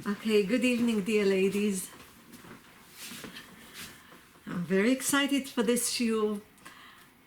Okay, good evening, dear ladies. I'm very excited for this shiur.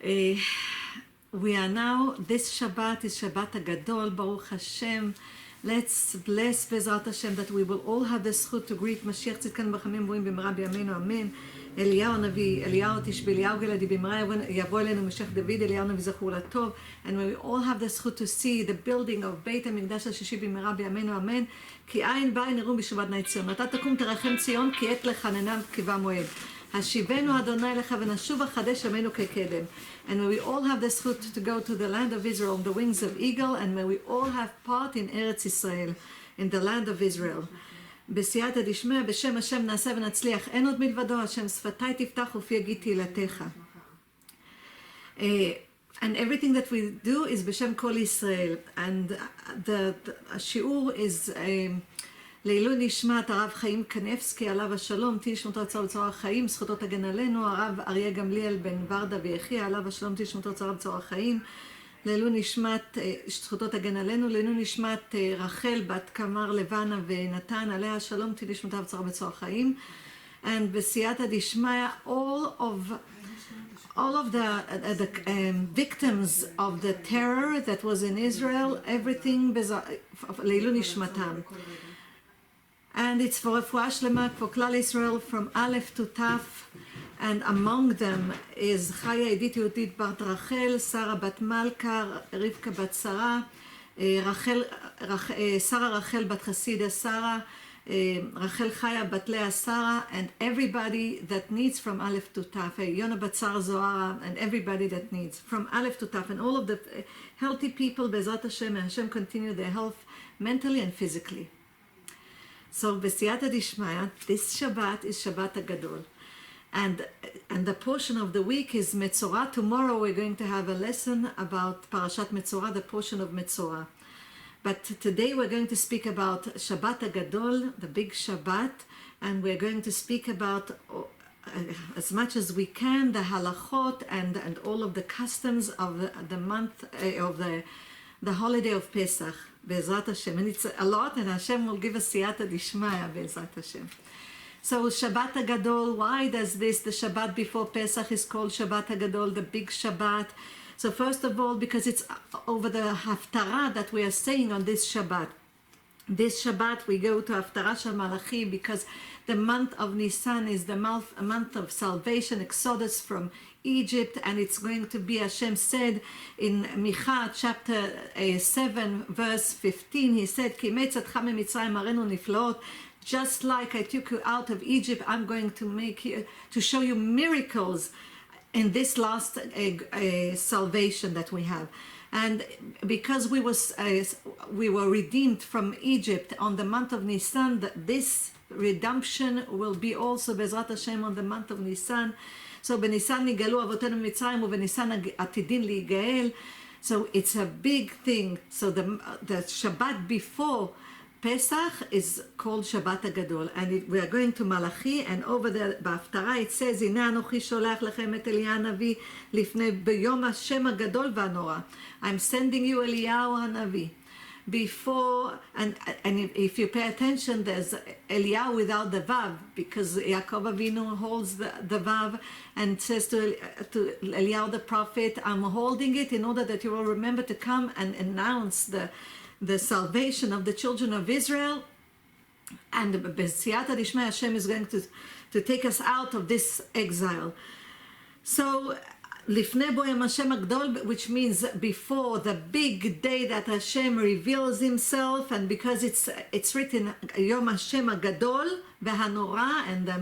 We are now, this Shabbat is Shabbat HaGadol, Baruch Hashem. Let's bless Bezrat Hashem that we will all have the zchut to greet Mashiach tzidkenu b'chamim b'oim b'mera b'yameinu, amen. אליהו הנביא, אליהו תשבי, אליהו גלעדי, במהרה יבוא אלינו משיח דוד, אליהו הנביא זכור לטוב. And we all have the zchut to see the building of בית המקדש השישי במהרה בימינו, אמן. כי עין בעין יראו בשבת בני ציון. אתה תקום תרחם ציון, כי עת לחננה קיבה מועד. השיבנו אדוני לך ונשוב החדש ימינו כקדם. And may we all have the zchut to go to the land of Israel on the wings of eagle, and may we all have part in Eretz Israel, in the land of Israel. בסייעתא דשמיא, בשם השם נעשה ונצליח, אין עוד מלבדו, השם שפתיי תפתח ופי יגיד תהילתך. And everything that we do is בשם כל ישראל. And the השיעור is לעילוי נשמת הרב חיים קנבסקי, עליו השלום, תהי נשמתו בצורה בצורה החיים, זכותו תגן עלינו, הרב אריה גמליאל בן ורדה ויחיה, עליו השלום, תהי נשמתו בצורה בצורה החיים. לעילוי נשמת, זכותו תגן עלינו, לעילוי נשמת רחל בת קמר לבנה ונתן, עליה השלום, תהי נשמתה בצורה בצורה חיים. And בסייעתא דשמיא, all of the victims of the terror that was in Israel, everything לעילוי נשמתם. And it's for רפואה שלמה for כלל ישראל from Aleph to Taf. And among them is Chaya Edith Yehudit Bart Rachel, Sarah Bat Malka, Rivka Bat Sarah, Sarah Rachel Bat Chasida Sarah, Rachel Chaya Bat Leah Sarah, and everybody that needs from Aleph to Taf, Yona Bat Sarah Zohara, and everybody that needs from Aleph to Taf, and all of the healthy people, Bezrat Hashem, and Hashem continue their health mentally and physically. So, B'siyata Dishmaya, this Shabbat is Shabbat HaGadol. And the portion of the week is Metzorah. Tomorrow we're going to have a lesson about Parashat Metzorah, the portion of Metzorah. But today we're going to speak about Shabbat HaGadol, the big Shabbat, and we're going to speak about, as much as we can, the halachot and all of the customs of the month, of the holiday of Pesach, Be'ezrat Hashem. And it's a lot, and Hashem will give us siyata dishmaya, Be'ezrat Hashem. So Shabbat HaGadol, why does this, the Shabbat before Pesach is called Shabbat HaGadol, the big Shabbat? So first of all, because it's over the Haftarah that we are saying on this Shabbat. This Shabbat we go to Haftarah Shel Malachi because the month of Nisan is the month of salvation, exodus from Egypt, and it's going to be, Hashem said in Micha chapter 7 verse 15, he said, Ki metzatcha mimitzrayim arenu niflaot. Just like I took you out of Egypt, I'm going to make you, to show you miracles in this last salvation that we have. And because we were redeemed from Egypt on the month of Nisan, this redemption will be also Bezrat Hashem on the month of Nisan. So בניסן נגאלו אבותינו ממצרים ובניסן עתידין להיגאל. So it's a big thing. So the Shabbat before Pesach is called Shabbat HaGadol, and we are going to Malachi, and over there בהפטרה it says, הנה אנוכי שולח לכם את אליה הנביא לפני ביום השם הגדול והנורא. I'm sending you אליהו הנביא. Before, and if you pay attention, there's Eliyahu without the Vav, because Yaakov Avinu holds the Vav and says to Eliyahu the prophet, I'm holding it in order that you will remember to come and announce the salvation of the children of Israel. And B'siyata Dishmaya, Hashem is going to take us out of this exile. So, Lifnei bo yom Hashem HaGadol, which means before the big day that Hashem reveals Himself, and because it's written Yom Hashem HaGadol v'Hanora, and the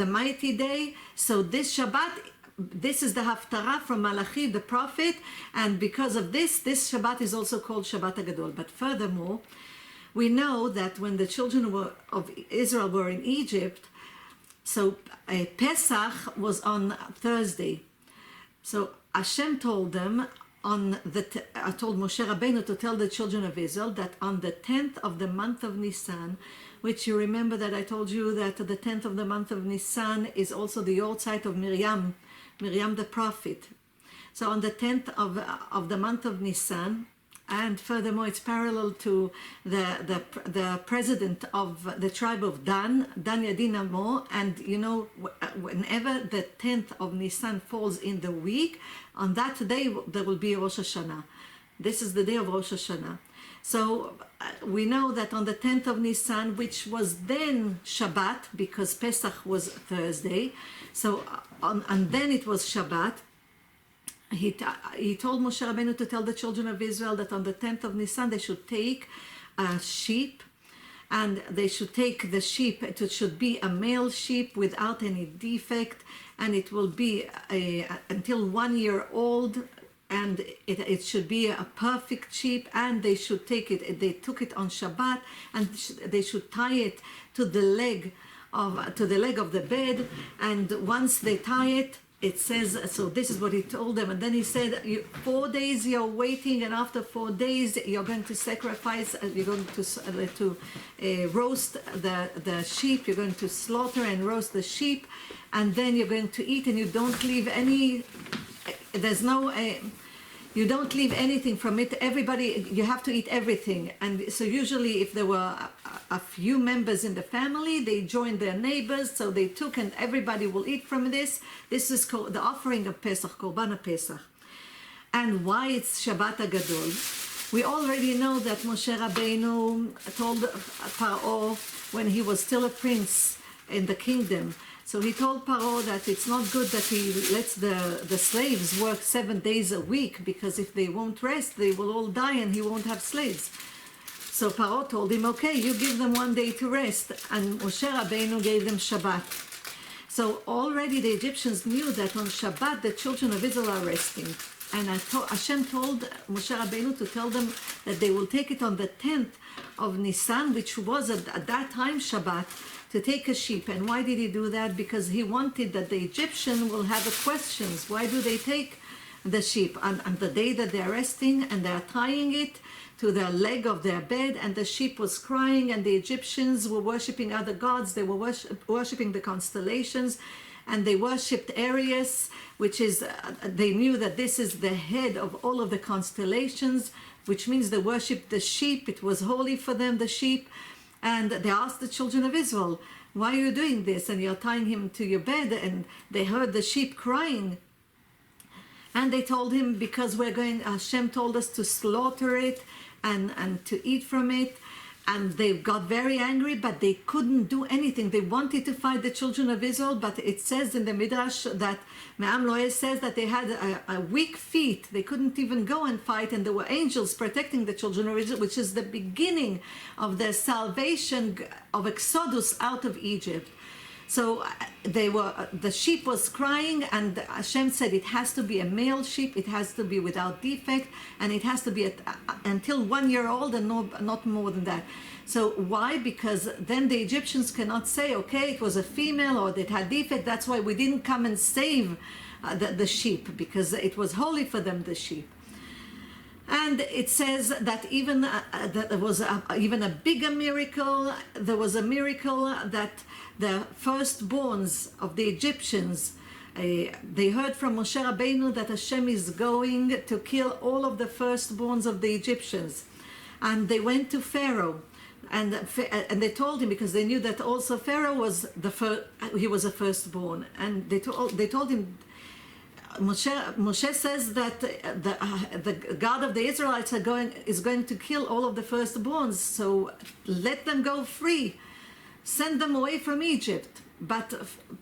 mighty day. So this Shabbat, this is the Haftarah from Malachi, the prophet, and because of this Shabbat is also called Shabbat HaGadol. But furthermore, we know that when the children of Israel were in Egypt, so Pesach was on Thursday. So Hashem told them told Moshe Rabbeinu to tell the children of Israel that on the 10th of the month of Nisan, which you remember that I told you that the 10th of the month of Nisan is also the Yortzeit of Miriam the prophet. So on the 10th of the month of Nisan, And furthermore, it's parallel to the president of the tribe of Dan Yadin Amo. And you know, whenever the 10th of Nisan falls in the week, on that day there will be Rosh Hashanah. This is the day of Rosh Hashanah. So we know that on the 10th of Nisan, which was then Shabbat, because Pesach was Thursday, so and then it was Shabbat, he told Moshe Rabbeinu to tell the children of Israel that on the 10th of Nisan they should take a sheep, and they should take the sheep. It should be a male sheep without any defect, and it will be until 1 year old, and it should be a perfect sheep, and they should take it. They took it on Shabbat, and they should tie it to the leg of the bed, and once they tie it, it says, so this is what he told them. And then he said, 4 days you're waiting, and after 4 days you're going to sacrifice, you're going to roast the sheep, you're going to slaughter and roast the sheep, and then you're going to eat, and you don't leave any, there's no, you don't leave anything from it. Everybody, you have to eat everything. And so usually if there were a few members in the family, they joined their neighbors, so they took, and everybody will eat from this. This is called the offering of Pesach, Korban Pesach. And why it's Shabbat HaGadol? We already know that Moshe Rabbeinu told Paro when he was still a prince in the kingdom. So he told Paro that it's not good that he lets the slaves work 7 days a week, because if they won't rest, they will all die and he won't have slaves. So Paro told him, okay, you give them 1 day to rest, and Moshe Rabbeinu gave them Shabbat. So already the Egyptians knew that on Shabbat the children of Israel are resting. And Hashem told Moshe Rabbeinu to tell them that they will take it on the 10th of Nisan, which was at that time Shabbat, to take a sheep. And why did he do that? Because he wanted that the Egyptian will have questions. Why do they take the sheep on the day that they're resting, and they're tying it to the leg of their bed, and the sheep was crying, and the Egyptians were worshipping other gods. They were worshipping the constellations, and they worshipped Arius, which is, they knew that this is the head of all of the constellations, which means they worshipped the sheep. It was holy for them, the sheep. And they asked the children of Israel, why are you doing this? And you're tying him to your bed. And they heard the sheep crying. And they told him, because Hashem told us to slaughter it and to eat from it. And they got very angry, but they couldn't do anything. They wanted to fight the children of Israel, but it says in the Midrash that Me'am Loeh says that they had a weak feet. They couldn't even go and fight, and there were angels protecting the children of Israel, which is the beginning of their salvation of Exodus out of Egypt. So the sheep was crying, and Hashem said it has to be a male sheep, it has to be without defect, and it has to be until 1 year old, and not more than that. So why? Because then the Egyptians cannot say, okay, it was a female or it had defect, that's why we didn't come and save the sheep, because it was holy for them, the sheep. And it says that even that there was even a bigger miracle. There was a miracle that the firstborns of the Egyptians, they heard from Moshe Rabbeinu that Hashem is going to kill all of the firstborns of the Egyptians. And they went to Pharaoh, and they told him, because they knew that also Pharaoh was he was a firstborn. And they told him, Moshe says that the God of the Israelites is going to kill all of the firstborns, so let them go free, send them away from Egypt. But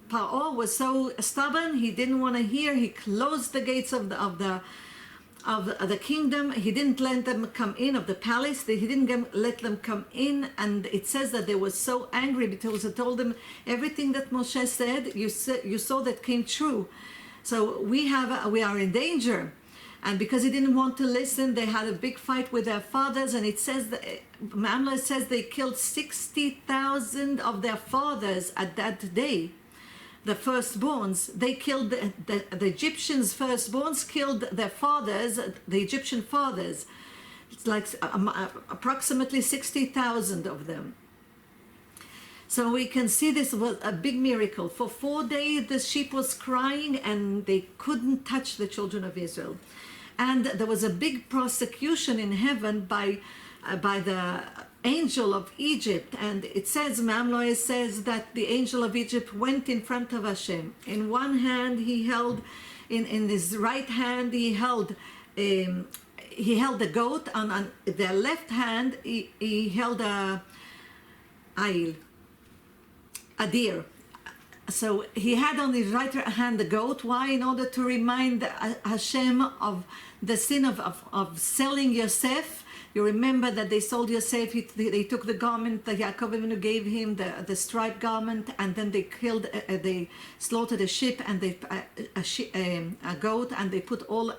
Paro was so stubborn; he didn't want to hear. He closed the gates of the kingdom. He didn't let them come in, of the palace. He didn't let them come in, and it says that they were so angry because he told them everything that Moshe said. You saw that came true. So we are in danger. And because he didn't want to listen, they had a big fight with their fathers. And it says that Mamla says they killed 60,000 of their fathers at that day. The firstborns, they killed the Egyptians' firstborns, killed their fathers, the Egyptian fathers. It's like approximately 60,000 of them. So we can see this was a big miracle. For 4 days the sheep was crying, and they couldn't touch the children of Israel. And there was a big prosecution in heaven by the angel of Egypt, and it says, Mamloe says that the angel of Egypt went in front of Hashem. In one hand he held, in his right hand he held the goat, on the left hand he held a deer. So he had on his right hand the goat. Why? In order to remind Hashem of the sin of selling Yosef. You remember that they sold Yosef, they took the garment that Yaakov Avinu gave him, the striped garment, and then they slaughtered a sheep and a goat, and they put all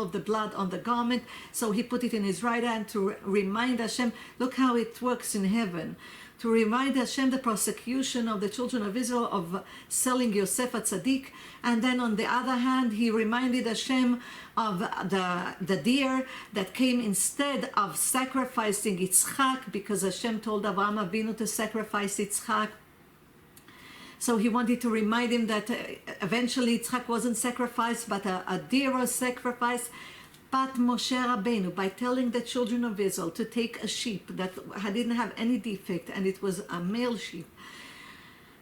of the blood on the garment. So he put it in his right hand to remind Hashem. Look how it works in heaven. To remind Hashem the prosecution of the children of Israel of selling Yosef HaTzadik. And then on the other hand, he reminded Hashem of the deer that came instead of sacrificing Yitzchak, because Hashem told Avraham Avinu to sacrifice Yitzchak. So he wanted to remind him that eventually Yitzchak wasn't sacrificed, but a deer was sacrificed. But Moshe Rabbeinu, by telling the children of Israel to take a sheep that didn't have any defect, and it was a male sheep,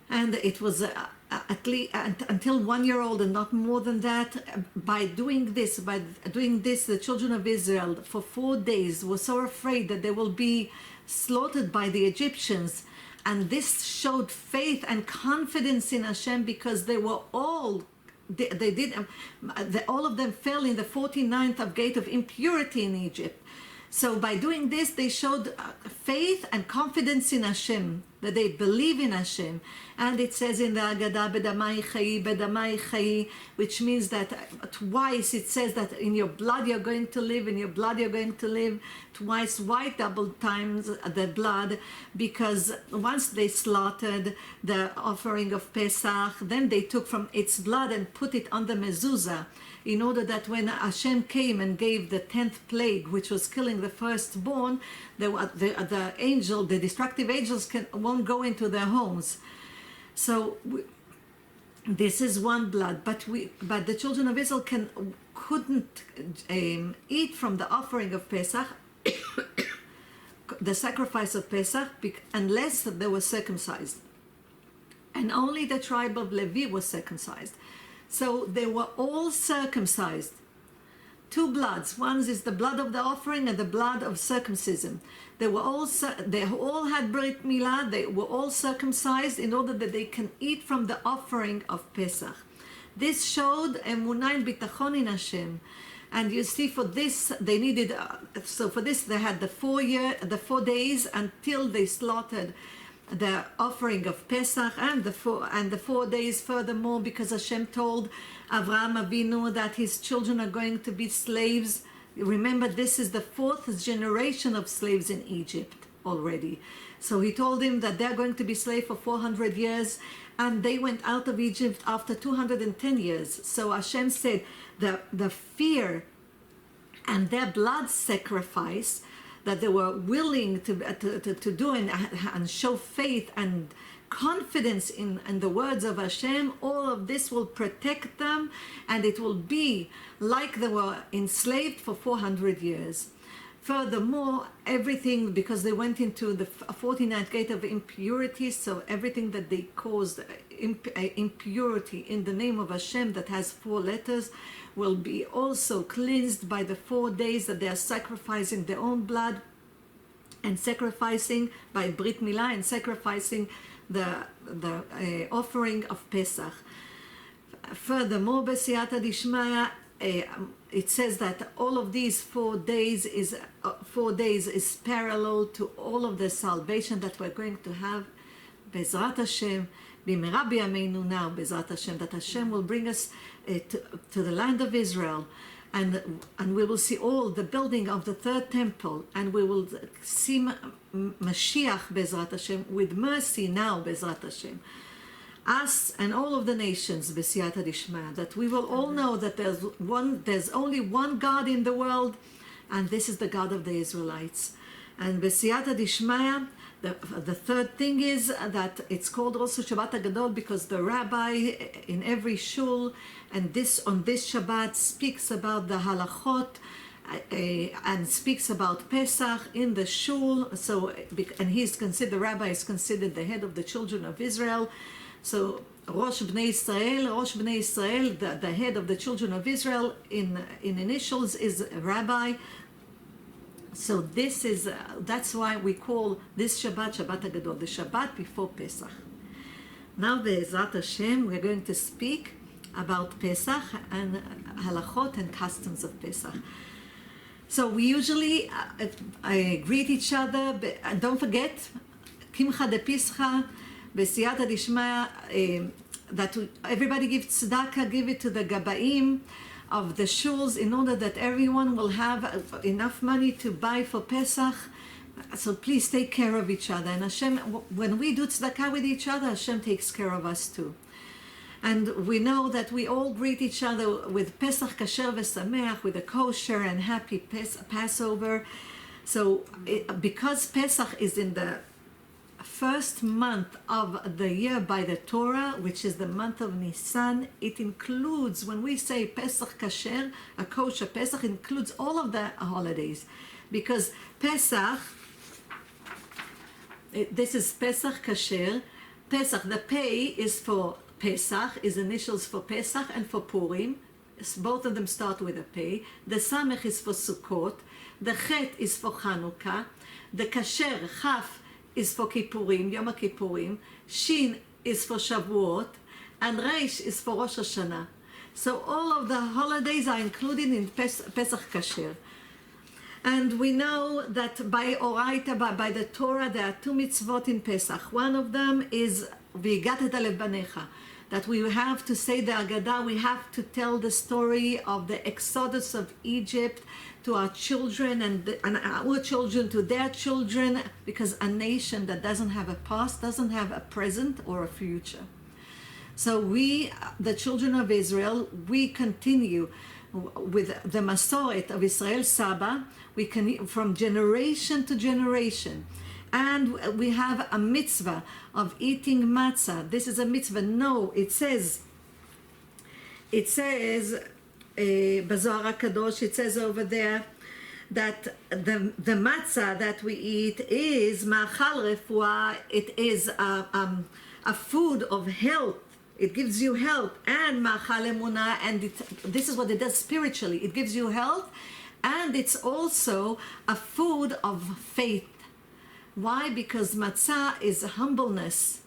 and it was at least until 1 year old and not more than that, by doing this, the children of Israel for 4 days were so afraid that they will be slaughtered by the Egyptians. And this showed faith and confidence in Hashem, because they were all all of them fell in the 49th of gate of impurity in Egypt. So by doing this, they showed faith and confidence in Hashem, that they believe in Hashem. And it says in the Haggadah, Bedamai Chai, Bedamai Chai, which means that twice it says that in your blood you're going to live, in your blood you're going to live. Twice, why double times the blood? Because once they slaughtered the offering of Pesach, then they took from its blood and put it on the mezuzah, in order that when Hashem came and gave the 10th plague, which was killing the firstborn, the destructive angels won't go into their homes. So this is one blood, but the children of Israel couldn't eat from the offering of Pesach, the sacrifice of Pesach, unless they were circumcised. And only the tribe of Levi was circumcised. So they were all circumcised. Two bloods. One is the blood of the offering and the blood of circumcision. They all had Brit Milah. They were all circumcised in order that they can eat from the offering of Pesach. This showed emunah and bitachon in Hashem. And you see, for this they needed. So for this they had the 4 days until they slaughtered the offering of Pesach, and the 4 days furthermore, because Hashem told Avraham Avinu that his children are going to be slaves. Remember, this is the 4th generation of slaves in Egypt already. So he told him that they're going to be slaves for 400 years, and they went out of Egypt after 210 years. So Hashem said the fear and their blood sacrifice that they were willing to do and show faith and confidence in the words of Hashem, all of this will protect them, and it will be like they were enslaved for 400 years. Furthermore, everything, because they went into the 49th gate of impurity, so everything that they caused impurity in the name of Hashem that has 4 letters will be also cleansed by the 4 days that they are sacrificing their own blood and sacrificing by Brit Milah and sacrificing the offering of Pesach. Furthermore, B'siyata Dishmaya, it says that all of these 4 days is parallel to all of the salvation that we're going to have, Bezrat Hashem, B'mera b'yameinu now, Bezrat Hashem, that Hashem will bring us to the land of Israel, and we will see all the building of the 3rd temple, and we will see Mashiach, Bezrat Hashem, with mercy now, Bezrat Hashem. Us and all of the nations, B'siyata Dishma, that we will all know that there's only one God in the world, and this is the God of the Israelites. And B'siyata Dishma, The third thing is that it's called also Shabbat HaGadol because the rabbi in every shul and on this Shabbat speaks about the halachot and speaks about Pesach in the shul. So, and the rabbi is considered the head of the children of Israel. So Rosh Bnei Israel, the head of the children of Israel in initials is a rabbi. So this is, that's why we call this Shabbat, Shabbat HaGadol, the Shabbat before Pesach. Now, Be'ezrat Hashem, we're going to speak about Pesach and halachot and customs of Pesach. So we usually greet each other, and don't forget, Kimcha de Pischa, B'siyata Dishmaya, that everybody give tzedakah, give it to the gabaim of the shuls in order that everyone will have enough money to buy for Pesach. So please take care of each other. And Hashem, when we do tzedakah with each other, Hashem takes care of us too. And we know that we all greet each other with Pesach kasher v'sameach, with a kosher and happy Passover. So because Pesach is in the first month of the year by the Torah, which is the month of Nisan, it includes, when we say Pesach kasher, a kosher Pesach, includes all of the holidays. Because Pesach, this is Pesach kasher. Pesach, the pei is for Pesach, is initials for Pesach and for Purim. Both of them start with a pei. The samech is for Sukkot. The chet is for Chanukah. The kasher, chaf, is for Kippurim, Yom HaKippurim. Shin is for Shavuot. And Reish is for Rosh Hashanah. So all of the holidays are included in Pesach kasher. And we know that by Oraita, by the Torah, there are two mitzvot in Pesach. One of them is V'yigatet alev banecha, that we have to say the Haggadah, we have to tell the story of the exodus of Egypt to our children and our children to their children, because a nation that doesn't have a past doesn't have a present or a future. So we, the children of Israel, we continue with the Masoret of Israel Saba, we can from generation to generation. And we have a mitzvah of eating matzah. This is a mitzvah. No, it says, Bazohar HaKadosh, it says over there that the matzah that we eat is ma'achal refuah. It is a food of health. It gives you health, and ma'achal emunah, and this is what it does spiritually. It gives you health, and it's also a food of faith. Why? Because matzah is humbleness.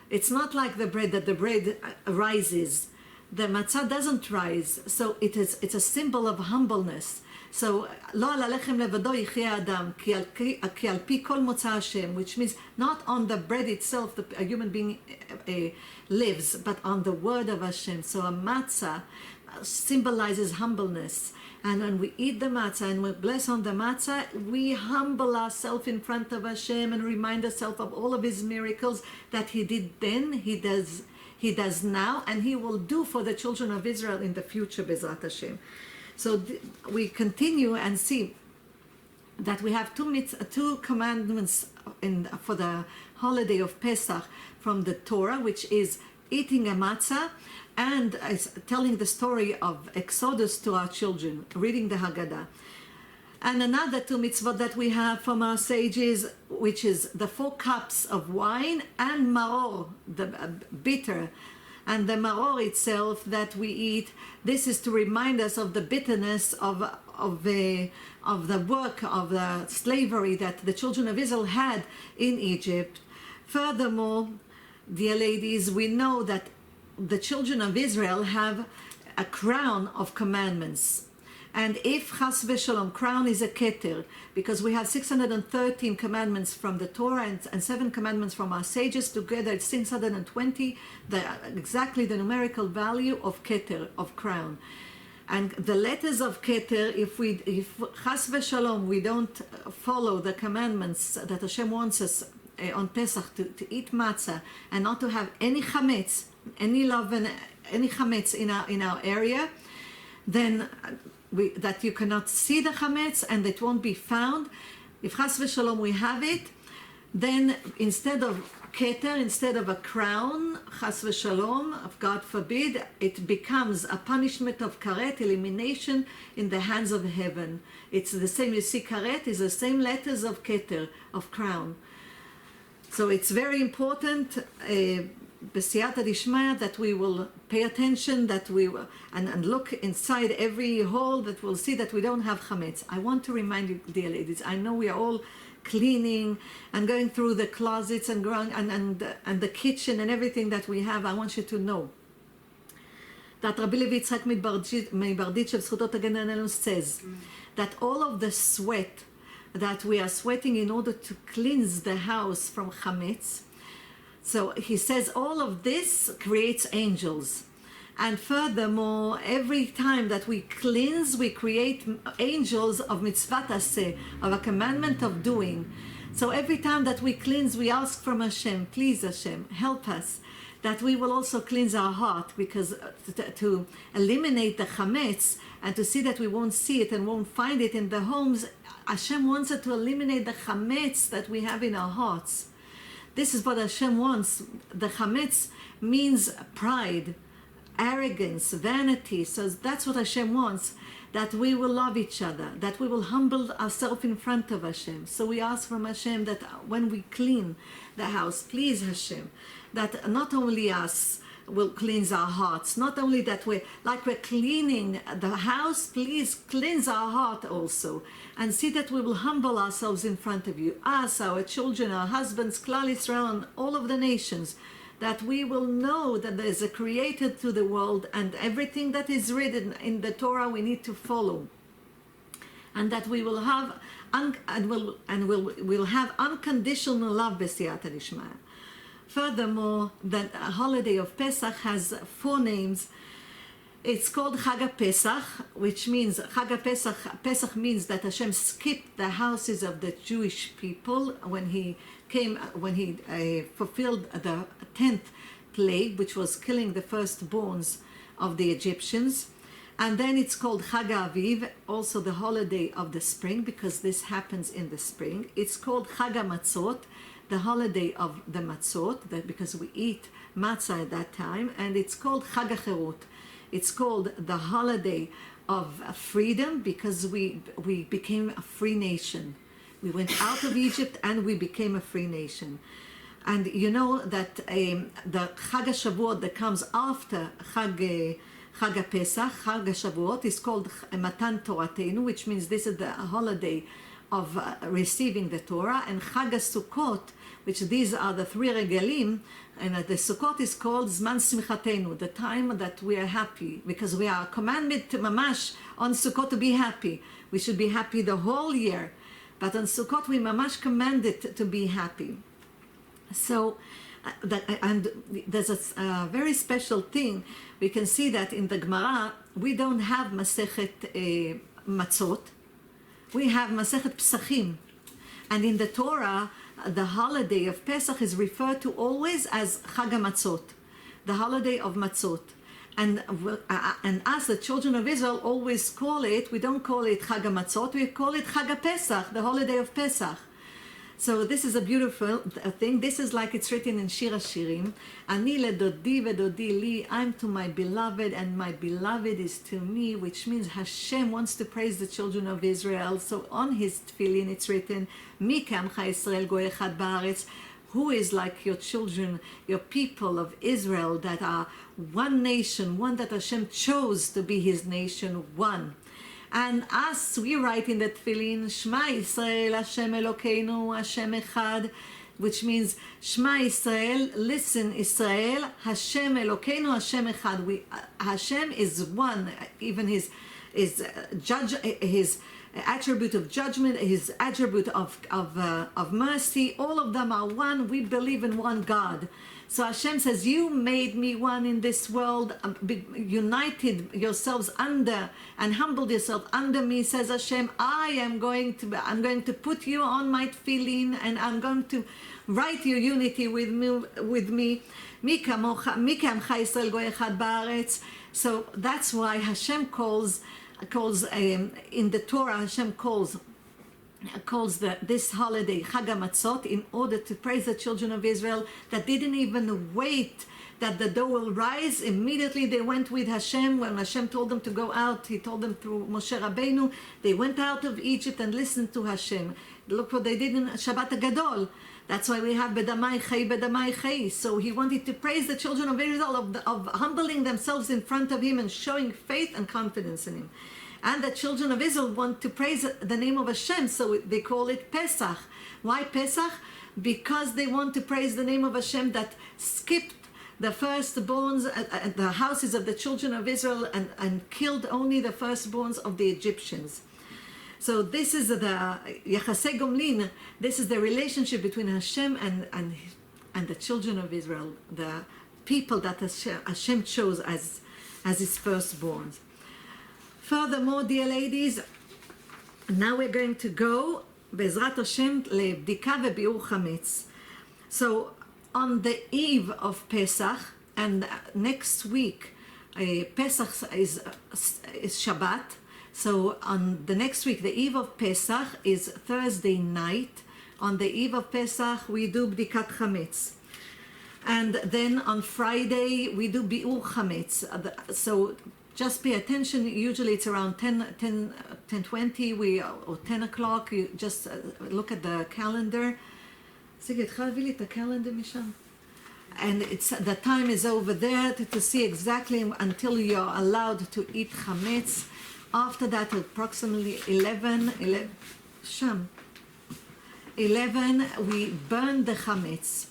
It's not like the bread, that the bread rises. The matzah doesn't rise, so it's a symbol of humbleness. So lo al halechem levado yichyeh adam ki al pi kol motza Hashem, which means not on the bread itself a human being lives, but on the word of Hashem. So a matzah symbolizes humbleness. And when we eat the matzah and we bless on the matzah, we humble ourselves in front of Hashem and remind ourselves of all of His miracles that He did then, He does now, and He will do for the children of Israel in the future, Bezrat Hashem. So we continue and see that we have two commandments for the holiday of Pesach from the Torah, which is eating a matzah, and telling the story of Exodus to our children, reading the Haggadah. And another two mitzvot that we have from our sages, which is the 4 cups of wine and maror, the bitter. And the maror itself that we eat, this is to remind us of the bitterness of the work of the slavery that the children of Israel had in Egypt. Furthermore, dear ladies, we know that the children of Israel have a crown of commandments. And if chas v'shalom, crown is a keter, because we have 613 commandments from the Torah and 7 commandments from our sages, together it's 620, exactly the numerical value of keter, of crown. And the letters of keter, if chas v'shalom, we don't follow the commandments that Hashem wants us on Pesach to eat matzah and not to have any chametz, any love and any chametz in our area, then that you cannot see the chametz and it won't be found. If chas v'shalom we have it, then instead of keter, instead of a crown, chas v'shalom, God forbid, it becomes a punishment of karet, elimination in the hands of heaven. It's the same, you see, karet is the same letters of keter, of crown. So it's very important, b'siyata dishmaya, that we will pay attention, that we will, and look inside every hole, that we'll see that we don't have chametz. I want to remind you, dear ladies, I know we are all cleaning and going through the closets and growing and the kitchen and everything that we have. I want you to know that Rabbi Levi Yitzchak Mibarditchev Zchutot HaGadol and Halachot says that all of the sweat that we are sweating in order to cleanse the house from chametz, so he says all of this creates angels. And furthermore, every time that we cleanse, we create angels of mitzvat aseh, of a commandment of doing. So every time that we cleanse, we ask from Hashem, please Hashem, help us, that we will also cleanse our heart, because to eliminate the chametz and to see that we won't see it and won't find it in the homes, Hashem wants us to eliminate the chametz that we have in our hearts. This is what Hashem wants. The chametz means pride, arrogance, vanity. So that's what Hashem wants, that we will love each other, that we will humble ourselves in front of Hashem. So we ask from Hashem that when we clean the house, please Hashem, that not only us will cleanse our hearts, not only that we're cleaning the house, please cleanse our heart also, and see that we will humble ourselves in front of you, us, our children, our husbands, Klal Yisrael, and all of the nations, that we will know that there is a creator to the world, and everything that is written in the Torah we need to follow, and that we will have we'll have unconditional love b'siyata dishmaya. Furthermore, the holiday of Pesach has 4 names. It's called Chag Pesach, which means Pesach means that Hashem skipped the houses of the Jewish people when he fulfilled the 10th plague, which was killing the firstborns of the Egyptians. And then it's called Chag Aviv, also the holiday of the spring, because this happens in the spring. It's called Chag Matzot, the holiday of the matzot, because we eat matzah at that time. And it's called Chag HaCherut. It's called the holiday of freedom, because we became a free nation. We went out of Egypt and we became a free nation. And you know that the Chag HaShavuot that comes after Chag HaPesach, Chag HaShavuot, is called Matan Toratenu, which means this is the holiday of receiving the Torah. And Chag HaSukkot, which these are the 3 regalim, and the Sukkot is called Zman Simchatenu, the time that we are happy, because we are commanded to mamash on Sukkot to be happy. We should be happy the whole year, but on Sukkot we mamash commanded to be happy. So, and there's a very special thing. We can see that in the Gemara we don't have Masechet Matzot, we have Masechet Pesachim, and in the Torah the holiday of Pesach is referred to always as Chag HaMatzot, the holiday of Matzot. And us, the children of Israel, always call it, we don't call it Chag HaMatzot, we call it Chag HaPesach, the holiday of Pesach. So this is a beautiful thing. This is like it's written in Shir HaShirim. Ani ledodi vedodi li, I'm to my beloved and my beloved is to me, which means Hashem wants to praise the children of Israel. So on his tefillin it's written, Mi k'amcha Yisrael goy echad ba'aretz, who is like your children, your people of Israel that are one nation, one that Hashem chose to be his nation, one. And us, we write in the tefillin, Shema Yisrael, Hashem Elokeinu, Hashem Echad, which means Shema Yisrael, listen Israel, Hashem Elokeinu, Hashem Echad. Hashem is one. Even his attribute of judgment, his attribute of mercy, all of them are one. We believe in one God. So Hashem says, you made me one in this world, united yourselves under and humbled yourself under me, says Hashem. I'm going to put you on my tefillin, and I'm going to write your unity with me. Mi k'amcha Yisrael goy echad ba'aretz. So that's why Hashem calls in the Torah, Hashem calls calls this holiday Chag HaMatzot in order to praise the children of Israel that didn't even wait that the dough will rise. Immediately they went with Hashem. When Hashem told them to go out, he told them through Moshe Rabbeinu, they went out of Egypt and listened to Hashem. Look what they did in Shabbat HaGadol. That's why we have Bedamai Chai, Bedamai Chai. So he wanted to praise the children of Israel of humbling themselves in front of him and showing faith and confidence in him. And the children of Israel want to praise the name of Hashem, so they call it Pesach. Why Pesach? Because they want to praise the name of Hashem that skipped the firstborns at the houses of the children of Israel and killed only the firstborns of the Egyptians. So this is the Yachasei Gomlin. This is the relationship between Hashem and the children of Israel, the people that Hashem chose as his firstborns. Furthermore, dear ladies, now we're going to go, Bezrat Hashem, לבדיקה וביעור חמץ. So, on the eve of Pesach, and next week, Pesach is Shabbat. So, on the next week, the eve of Pesach is Thursday night. On the eve of Pesach, we do bdikat chametz. And then on Friday, we do bi'ur chametz. So, just pay attention. Usually it's around 10:20 or 10 o'clock. You just look at the calendar. And the time is over there to see exactly until you're allowed to eat chametz. After that, approximately 11, we burn the chametz.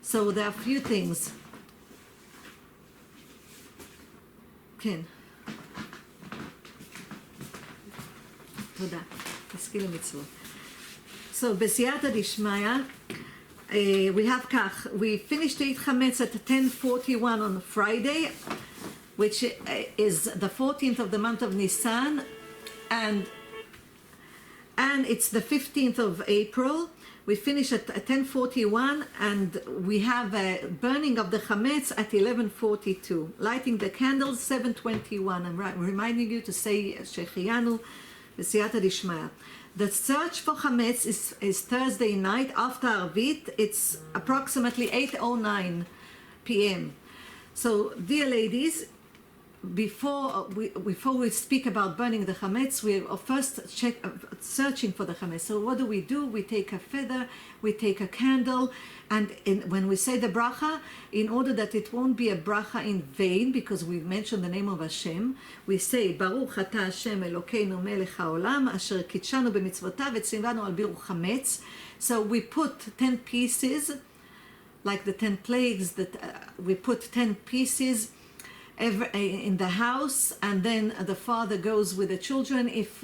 So there are a few things. כן. תודה. תזכי למצוות. So, בסייעתא דשמיא, we have כך, we finished to eat chametz at 10:41 on Friday, which is the 14th of the month of Nisan, and it's the 15th of April. We finish at 10:41, and we have a burning of the chametz at 11:42. Lighting the candles 7:21. I'm reminding you to say Shehecheyanu v'siyata dishmaya. The search for chametz is Thursday night after Arvit. It's approximately 8:09 p.m. So, dear ladies, before we speak about burning the chametz, we are first searching for the chametz. So what do? We take a feather, we take a candle, and when we say the bracha, in order that it won't be a bracha in vain, because we mentioned the name of Hashem, we say Baruch Ata Hashem Elokeinu Melech HaOlam Asher Kitshanu b'mitzvotav v'tzivanu al biur chametz. So we put 10 pieces, like the 10 plagues, that we put 10 pieces in the house, and then the father goes with the children. If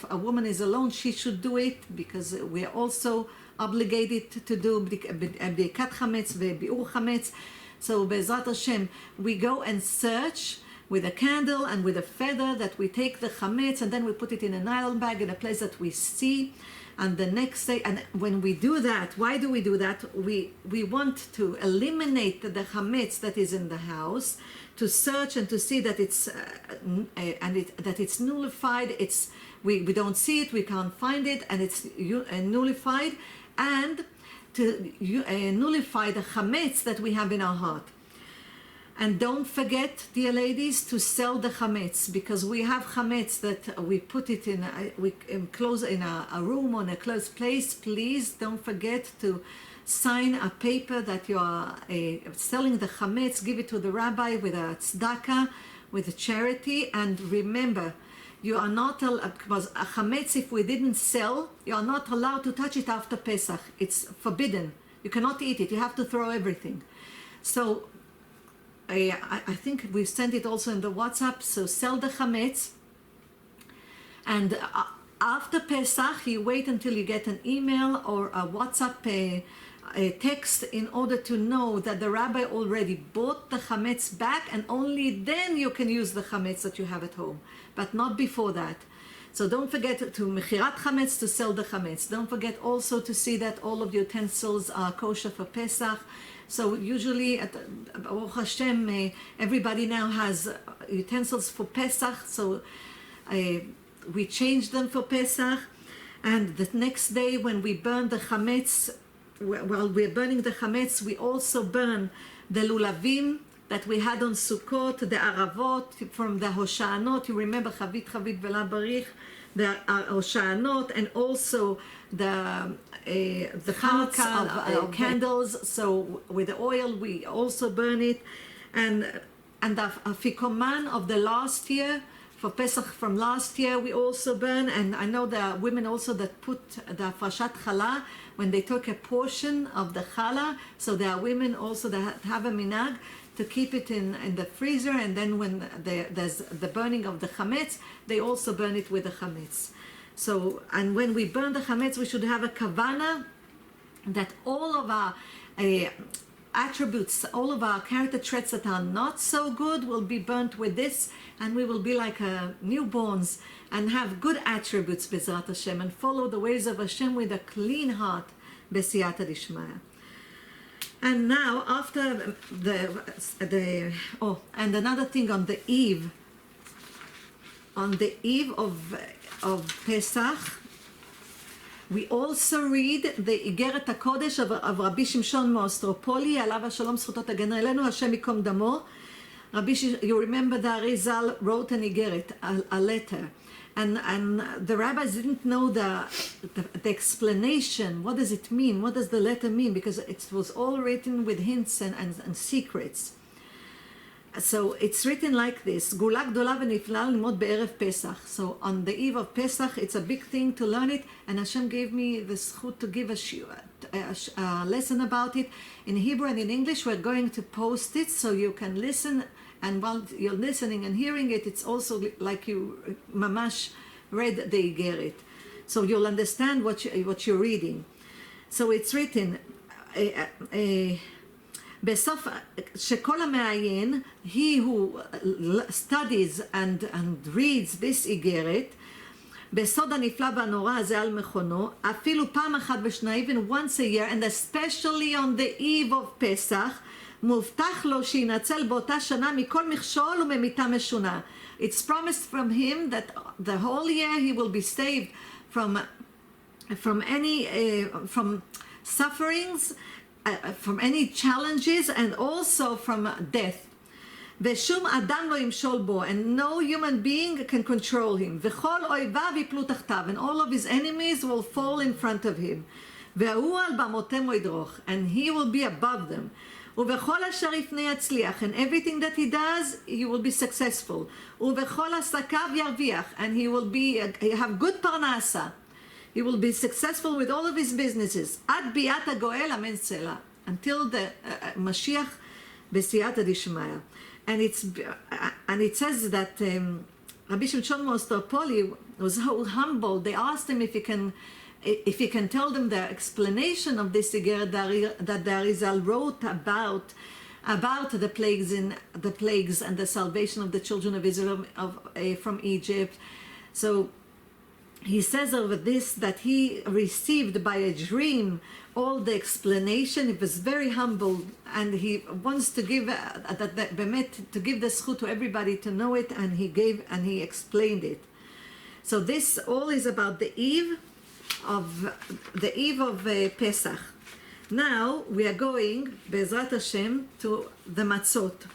a woman is alone, she should do it, because we are also obligated to do bdikat chametz ve'biur chametz. So Be'ezrat Hashem, we go and search with a candle and with a feather, that we take the chametz and then we put it in a nylon bag in a place that we see. And the next day, and when we do that, why do we do that? We want to eliminate the chametz that is in the house, to search and to see that it's that it's nullified. We don't see it, we can't find it, and it's nullified, and to nullify the chametz that we have in our heart. And don't forget, dear ladies, to sell the chametz, because we have chametz that we put it in, we enclose in a room or in a closed place. Please don't forget to sign a paper that you are selling the chametz. Give it to the rabbi with a tzedakah, with a charity. And remember, you are not, because a chametz, if we didn't sell, you are not allowed to touch it after Pesach. It's forbidden. You cannot eat it. You have to throw everything. So, I think we sent it also in the WhatsApp. So sell the chametz, and after Pesach you wait until you get an email or a WhatsApp a text in order to know that the rabbi already bought the chametz back, and only then you can use the chametz that you have at home, but not before that. So don't forget to mechirat chametz, to sell the chametz. Don't forget also to see that all of the utensils are kosher for Pesach. So usually, at Baruch Hashem, everybody now has utensils for Pesach. So we change them for Pesach, and the next day when we burn the chametz, while we're burning the chametz, we also burn the lulavim that we had on Sukkot, the aravot from the Hoshanot. You remember Chavit Chavit Vela Barich, the Hoshanot, and also the parts of candles. So with the oil, we also burn it, and the afikoman of the last year. For Pesach from last year, we also burn, and I know there are women also that put the frashat challah when they took a portion of the challah. So there are women also that have a minhag to keep it in the freezer, and then when there's the burning of the chametz, they also burn it with the chametz. So, and when we burn the chametz, we should have a kavana that all of our attributes, all of our character traits that are not so good will be burnt with this, and we will be like newborns and have good attributes, Bezrat Hashem, and follow the ways of Hashem with a clean heart, Besiyata Dishmaya. And now, after and another thing on the eve of Pesach, we also read the Igeret HaKodesh of Rabbi Shimshon Moostropoli, Alav HaShalom Zchuto Tagena Elenu, Hashem Yikom Damo. You remember the Arizal wrote an Igeret, a letter, and the rabbis didn't know the explanation. What does it mean? What does the letter mean? Because it was all written with hints and secrets. So it's written like this: Gula gdola v'nifla limod be'erev Pesach. So on the eve of Pesach, it's a big thing to learn it, and Hashem gave me the zchut to give a lesson about it in Hebrew and in English. We're going to post it so you can listen, and while you're listening and hearing it, it's also like you mamash read the Igeret, so you'll understand what you're reading. So it's written. בסוף, שכל המעיין, he who studies and reads this איגרת, בסוד הנפלא והנורא הזה על מכונו, אפילו פעם אחת בשנה, even once a year, and especially on the eve of Pesach, מובטח לו שינצל באותה שנה מכל מכשול וממיתה משונה. It's promised from him that the whole year he will be saved from sufferings, from any challenges, and also from death. ושום אדם לא ימשול בו, and no human being can control him. וכל אויביו יפלו תחתיו, and all of his enemies will fall in front of him. והוא על במותימו ידרוך, and he will be above them. ובכל אשר יפנה יצליח, and everything that he does, he will be successful. ובכל עסקיו ירוויח, and he will have good פרנסה. He will be successful with all of his businesses. Ad biat hagoel amen sela. Until the Mashiach besiyata dishmaya. And it says that Rabbi Shimshon Moostropoli was so humble. They asked him if he can tell them the explanation of this Igeret that the Arizal wrote about the plagues and the salvation of the children of Israel from Egypt. So he says over this that he received by a dream all the explanation. He was very humble, and he wants to give the zchut to everybody to know it, and he explained it. So this all is about the eve of Pesach. Now we are going, Be'ezrat Hashem, to the matzot.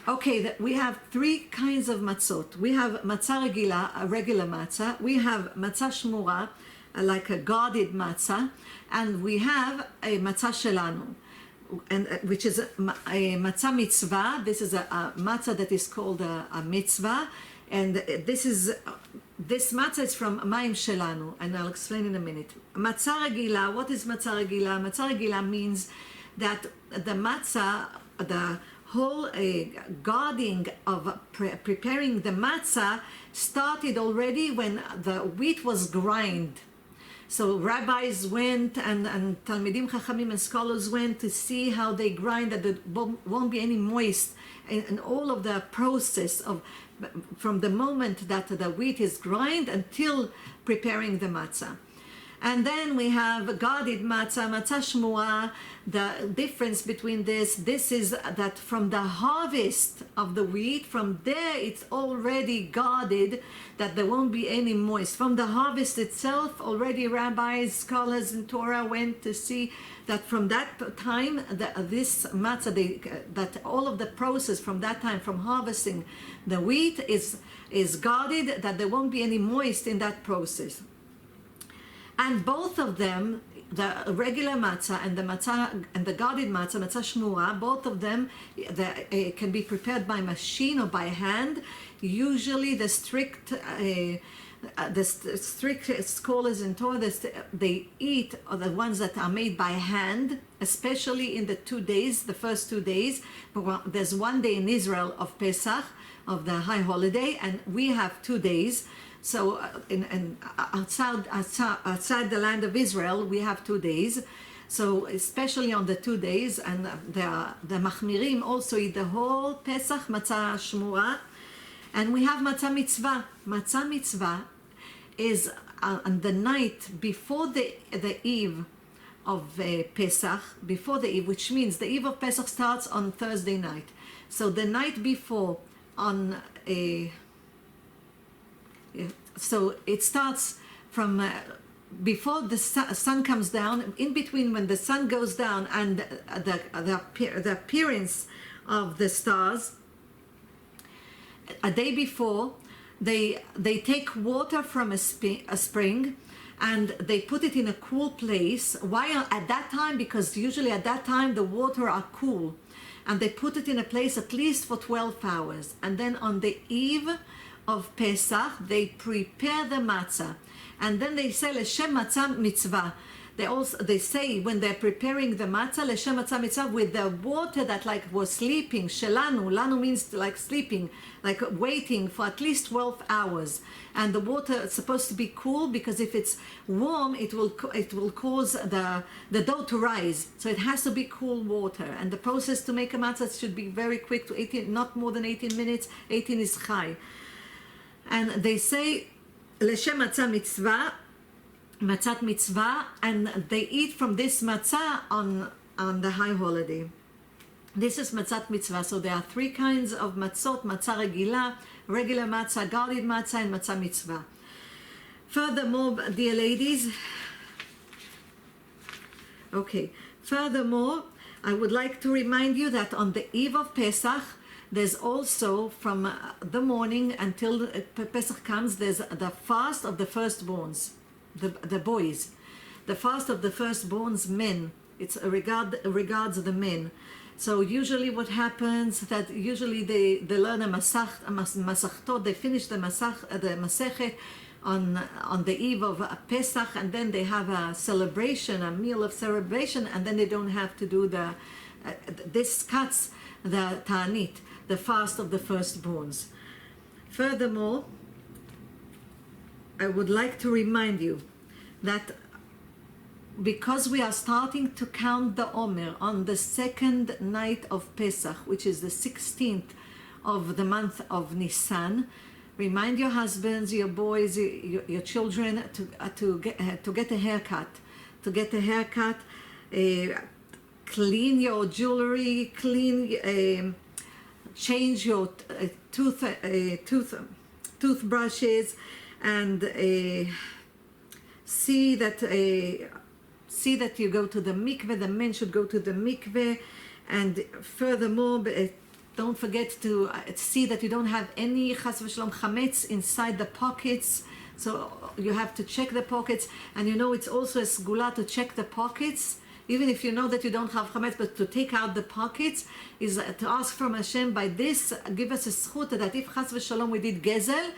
Okay, we have three kinds of matzot. We have matzah regila, a regular matzah. We have matzah shmura, like a guarded matzah, and we have a matzah shelanu, which is a matzah mitzvah. This is a matzah that is called a mitzvah, and this matzah is from mayim shelanu, and I'll explain in a minute. Matzah regila. What is matzah regila? Matzah regila means that the matzah, the whole guarding of preparing the matzah started already when the wheat was ground. So rabbis went and Talmidim Chachamim and scholars went to see how they grind, that there won't be any moist in all of the process from the moment that the wheat is ground until preparing the matzah. And then we have guarded matzah, matzah shmura. The difference between this is that from the harvest of the wheat, from there it's already guarded, that there won't be any moist. From the harvest itself, already rabbis, scholars in Torah went to see that from that time, this matzah, that all of the process from that time, from harvesting the wheat, is guarded, that there won't be any moist in that process. And both of them, the regular matzah and the guarded matzah, matzah shmura, both of them can be prepared by machine or by hand. Usually the strict scholars in Torah, they eat the ones that are made by hand, especially in the 2 days, the first 2 days. But there's 1 day in Israel of Pesach, of the high holiday, and we have 2 days. So outside the land of Israel, we have 2 days. So especially on the 2 days, and the Machmirim also eat the whole Pesach, matzah shmura. And we have matzah mitzvah. Matzah mitzvah is on the night before the eve of Pesach, before the eve, which means the eve of Pesach starts on Thursday night. So the night before, so it starts from before the sun comes down, in between when the sun goes down and the appearance of the stars. A day before, they take water from a spring and they put it in a cool place. Why at that time? Because usually at that time the water are cool, and they put it in a place at least for 12 hours. And then on the eve of Pesach, they prepare the matzah, and then they say Leshem matzah mitzvah. They say when they're preparing the matzah, Leshem matzah mitzvah, with the water that like was sleeping, shelanu, lanu means like sleeping, like waiting for at least 12 hours. And the water is supposed to be cool, because if it's warm, it will cause the dough to rise. So it has to be cool water. And the process to make a matzah should be very quick, to 18, not more than 18 minutes. 18 is chai. And they say Leshem matzah mitzvah, matzat mitzvah, and they eat from this matzah on the high holiday. This is matzat mitzvah. So there are 3 kinds of matzot: matzah regila, regular matzah, guarded matzah, and matzah mitzvah. Furthermore, dear ladies, furthermore, I would like to remind you that on the eve of Pesach, there's also, from the morning until Pesach comes, there's the fast of the firstborns, the boys. The fast of the firstborns, men. It's regards the men. So usually what happens, that usually they learn a masachtot, they finish the masechet on the eve of Pesach, and then they have a celebration, a meal of celebration, and then they don't have to do this cuts the ta'anit, the fast of the firstborns. Furthermore, I would like to remind you that because we are starting to count the Omer on the second night of Pesach, which is the 16th of the month of Nisan, remind your husbands, your boys, your children to get a haircut. To get a haircut, clean your jewelry, change your toothbrushes, and see that you go to the mikveh. The men should go to the mikveh, and furthermore, don't forget to see that you don't have any chas v'shalom chametz inside the pockets. So you have to check the pockets, and it's also a segula to check the pockets. Even if you know that you don't have chametz, but to take out the pockets is to ask from Hashem, by this, give us a zchut that if chas v'shalom we did gezel,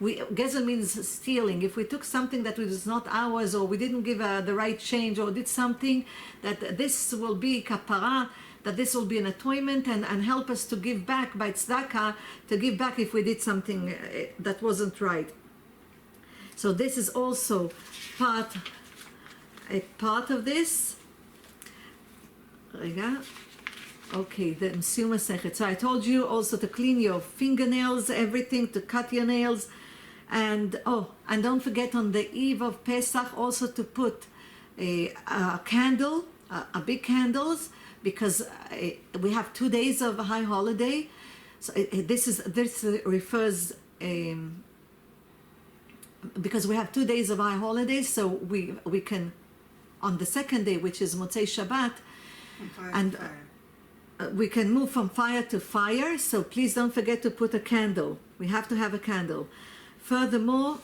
gezel means stealing. If we took something that was not ours, or we didn't give the right change, or did something, that this will be kapara, that this will be an atonement, and help us to give back by tzedakah, to give back if we did something that wasn't right. So this is also a part of this. Okay, the Msiu Masechet. So I told you also to clean your fingernails, everything, to cut your nails, And don't forget on the eve of Pesach also to put a candle, a big candles, because we have 2 days of high holiday. So this refers because we have 2 days of high holidays, so we can on the second day, which is Motzei Shabbat, and we can move from fire to fire. So please don't forget to put a candle. We have to have a candle. Furthermore,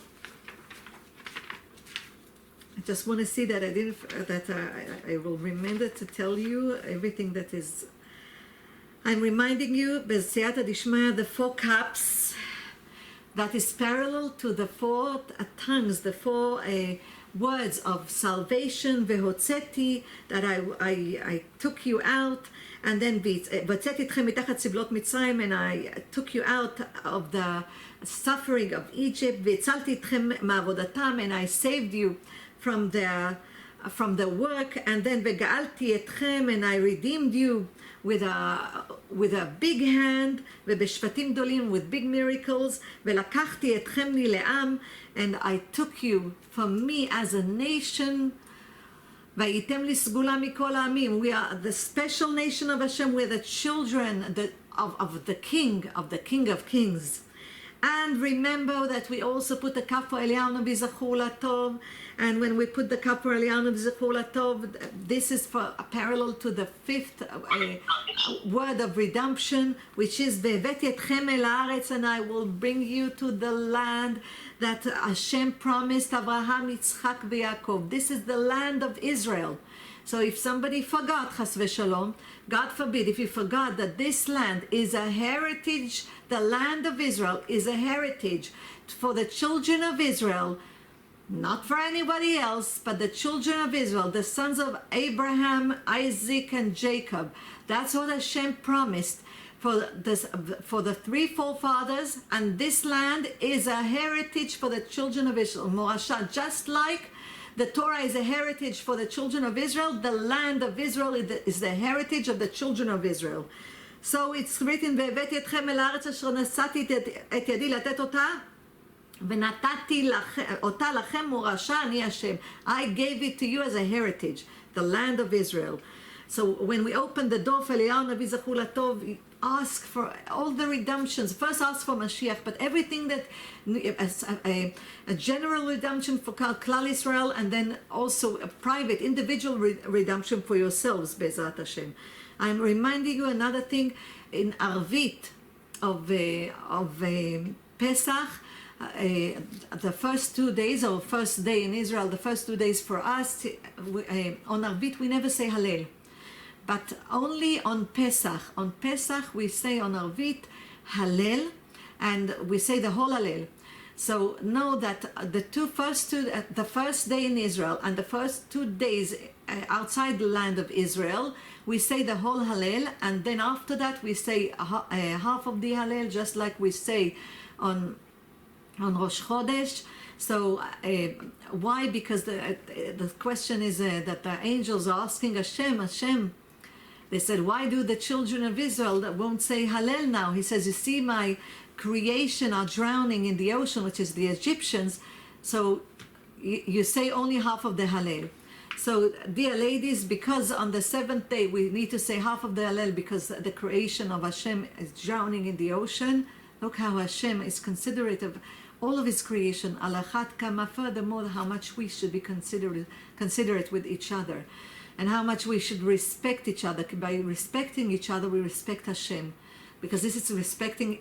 I just want to see that I will remember to tell you everything that is. I'm reminding you, B'siyata Dishmaya, the 4 cups, that is parallel to the 4 tongues, the 4 words of salvation, Vehotzeti, that I took you out, and then V'hotzeti etchem mitachat tzibelot Mitzrayim, and I took you out of the suffering of Egypt, V'etzalti etchem ma'avodatam, and I saved you from the work, and then V'ga'alti etchem, and I redeemed you with a big hand, ובשבטים גדולים, with big miracles, ולקחתי אתכם לי לעם, and I took you from me as a nation, והייתם לי סגולה מכל העמים. We are the special nation of Hashem. We're the children of the King of Kings. And remember that we also put the cup for Eliyahu Navi Zachur Latov. And when we put the cup for Eliyahu Navi Zachur Latov, this is for a parallel to the 5th word of redemption, which is Ve'eveti etchem el haaretz, and I will bring you to the land that Hashem promised Abraham, Yitzchak, Yaakov. This is the land of Israel. So if somebody forgot, chas v'shalom, God forbid, if you forgot that this land is a heritage, the land of Israel is a heritage for the children of Israel, not for anybody else, but the children of Israel, the sons of Abraham, Isaac, and Jacob. That's what Hashem promised for the 3 forefathers, and this land is a heritage for the children of Israel. Morasha, just like the Torah is a heritage for the children of Israel, the land of Israel is the heritage of the children of Israel. So it's written, והבאתי אתכם אל הארץ אשר נשאתי את ידי לתת אותה, ונתתי אותה לכם מורשה, אני השם. I gave it to you as a heritage, the land of Israel. So when we open the door for Eliyahu Navi Zachur Latov, ask for all the redemptions. First ask for Mashiach, but everything that a general redemption for Klal Israel, and then also a private, individual redemption for yourselves, Be'ezrat Hashem. I'm reminding you another thing in Arvit of Pesach. The first 2 days, or first day in Israel, the first 2 days for us, on Arvit we never say Hallel. But only on Pesach. On Pesach we say on Arvit Hallel, and we say the whole Hallel. So know that the first day in Israel and the first 2 days outside the land of Israel, we say the whole Hallel, and then after that we say half of the Hallel, just like we say on Rosh Chodesh. So why? Because the question is that the angels are asking Hashem. They said, why do the children of Israel that won't say Hallel now? He says, you see, my creation are drowning in the ocean, which is the Egyptians. So you say only half of the Hallel. So, dear ladies, because on the 7th day we need to say half of the Hallel because the creation of Hashem is drowning in the ocean. Look how Hashem is considerate of all of His creation. Alachat kama, furthermore, how much we should be considerate with each other, and how much we should respect each other. By respecting each other, we respect Hashem, because this is respecting.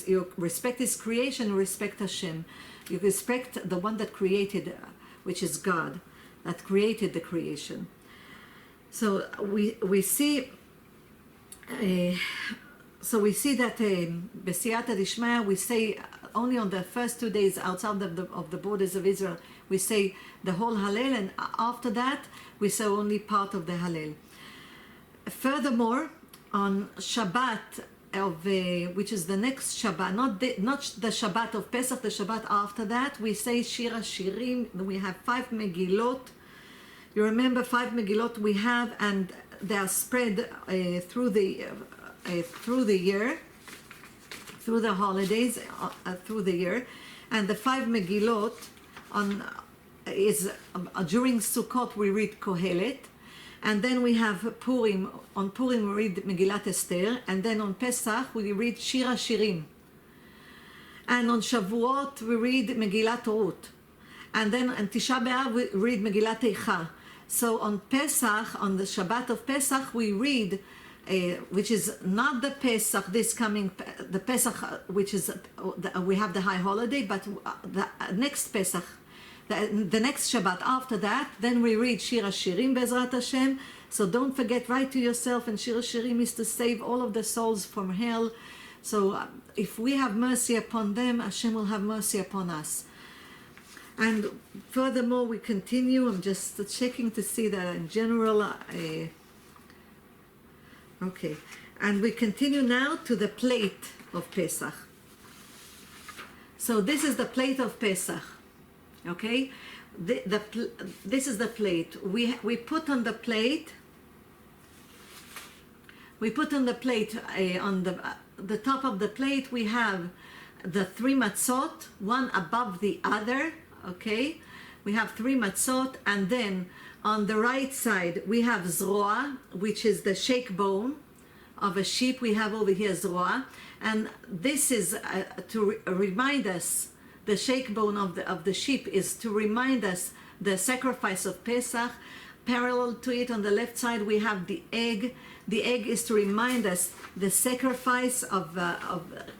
You respect His creation, respect Hashem. You respect the one that created, which is God, that created the creation. So we see. So we see that B'siyata Dishmaya, we say only on the first 2 days outside of the borders of Israel, we say the whole Hallel, and after that we say only part of the Hallel. Furthermore, on Shabbat which is the next Shabbat, not the Shabbat of Pesach, the Shabbat after that, we say Shir HaShirim. We have 5 Megillot. You remember 5 Megillot we have, and they are spread through the year, through the holidays, through the year. And the 5 Megillot is during Sukkot we read Kohelet, and then we have Purim. On Purim we read Megillat Esther, and then on Pesach we read Shir HaShirim. And on Shavuot we read Megillat Ruth. And then on Tisha B'Av we read Megillat Eicha. So on Pesach, on the Shabbat of Pesach, we read, which is not the Pesach, the Pesach, which is, we have the high holiday, but the next Pesach, the next Shabbat after that, then we read Shir HaShirim Bezrat Hashem. So don't forget, write to yourself, and Shir HaShirim is to save all of the souls from hell. So if we have mercy upon them, Hashem will have mercy upon us. And furthermore, we continue. I'm just checking to see that in general. Okay. And we continue now to the plate of Pesach. So this is the plate of Pesach. Okay? This is the plate. We put on the plate. We put on the plate, on the top of the plate, we have the 3 matzot, one above the other. Okay, we have 3 matzot, and then on the right side we have zroa, which is the shake bone of a sheep. We have over here zroa, and this is to remind us, the shake bone of the sheep is to remind us the sacrifice of Pesach. Parallel to it on the left side we have the egg. The egg is to remind us the sacrifice of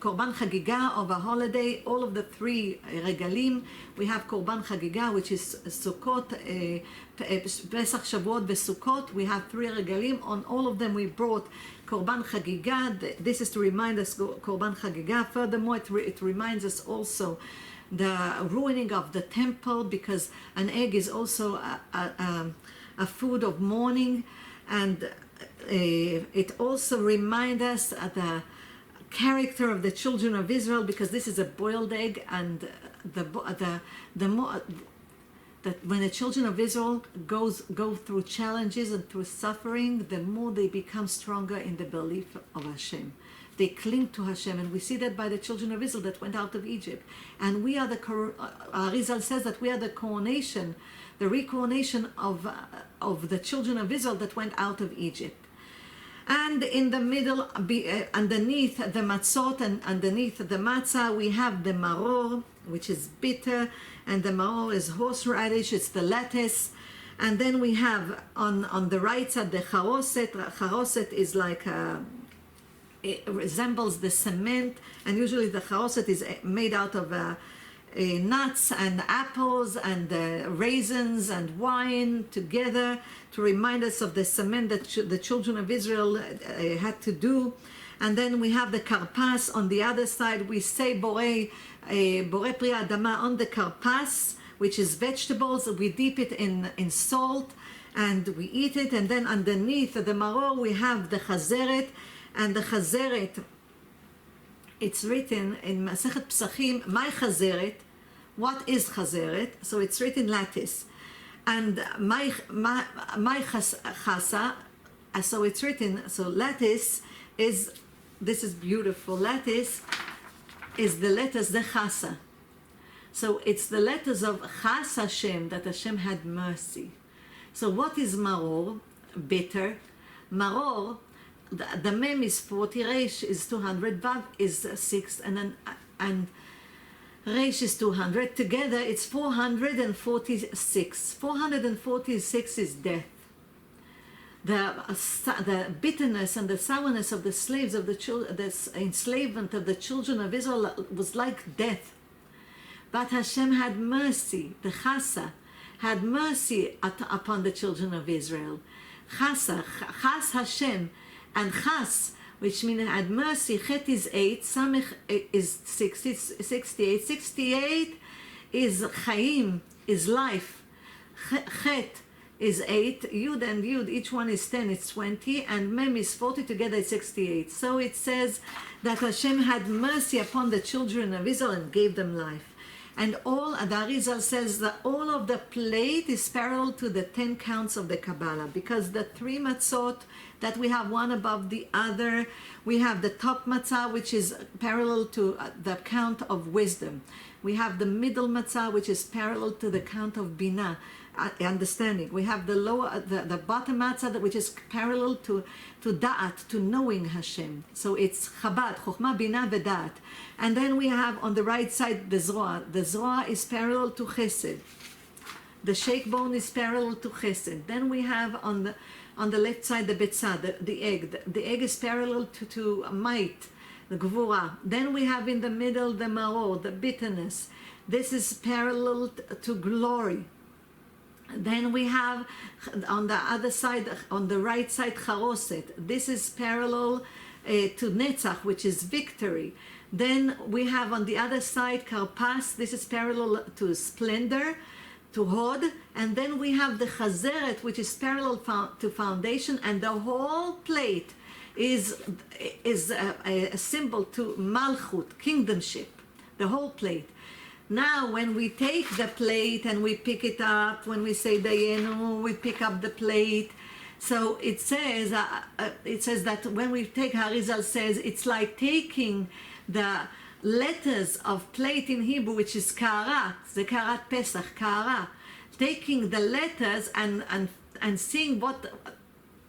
Korban Chagiga, of a holiday. All of the 3 regalim. We have Korban Chagiga, which is Sukkot, Pesach, Shavuot, Sukkot. We have 3 regalim. On all of them we brought Korban Chagiga. This is to remind us Korban Chagiga. Furthermore, it reminds us also the ruining of the temple, because an egg is also a food of mourning, and it also reminds us the character of the children of Israel, because this is a boiled egg, and the more that when the children of Israel go through challenges and through suffering, the more they become stronger in the belief of Hashem. They cling to Hashem, and we see that by the children of Israel that went out of Egypt. And we are Arizal says that we are the coronation, the recoronation of the children of Israel that went out of Egypt. And in the middle, underneath the matzot and underneath the matzah, we have the maror, which is bitter, and the maror is horseradish, it's the lettuce. And then we have on the right side the charoset. Charoset is like it resembles the cement, and usually the charoset is made out of nuts and apples and raisins and wine together to remind us of the cement that the children of Israel had to do. And then we have the karpas on the other side. We say borei pri adama on the karpas, which is vegetables. We dip it in salt and we eat it. And then underneath the maror we have the chazeret, and the chazeret, it's written in Masechet Pesachim, my chazeret. What is chazeret? So it's written lattice, and my chasa. So it's written. So lattice is, this is beautiful. Lattice is the letters the chasa. So it's the letters of chas Hashem, that Hashem had mercy. So what is maror? Bitter. Maror. The mem is 40, resh is 200, vav is 6, and resh is 200. Together it's 446. 446 is death. The bitterness and the sourness of the slaves of the enslavement of the children of Israel was like death. But Hashem had mercy. The chasa had mercy upon the children of Israel. Chas Hashem. And chas, which means had mercy, chet is 8, samech is 68. 68 is chaim, is life. Chet is 8, yud and yud, each one is 10, it's 20, and mem is 40, together it's 68. So it says that Hashem had mercy upon the children of Israel and gave them life. And the Arizal says that all of the plate is parallel to the 10 counts of the Kabbalah, because the 3 matzot that we have one above the other, we have the top matzah, which is parallel to the count of wisdom. We have the middle matzah, which is parallel to the count of Binah, understanding. We have the bottom matzah, which is parallel to Da'at, to knowing Hashem. So it's Chabad, Chokhmah, Binah, Ve'Da'at. And then we have on the right side the Zroa. The Zroa is parallel to Chesed. The shake bone is parallel to Chesed. Then we have on the left side the Betzah, the egg. The egg is parallel to Might, the Gvura. Then we have in the middle the Maror, the bitterness. This is parallel to glory. Then we have on the other side, on the right side, Charoset. This is parallel to Netzach, which is victory. Then we have on the other side, Karpas. This is parallel to splendor, to Hod. And then we have the Chazeret, which is parallel to foundation. And the whole plate is a symbol to Malchut, kingdomship. The whole plate. Now, when we take the plate and we pick it up, when we say Dayenu, we pick up the plate. So it says that when we take, Harizal says, it's like taking the letters of plate in Hebrew, which is Ka'ara, the Ka'arat Pesach, Ka'ara, taking the letters and seeing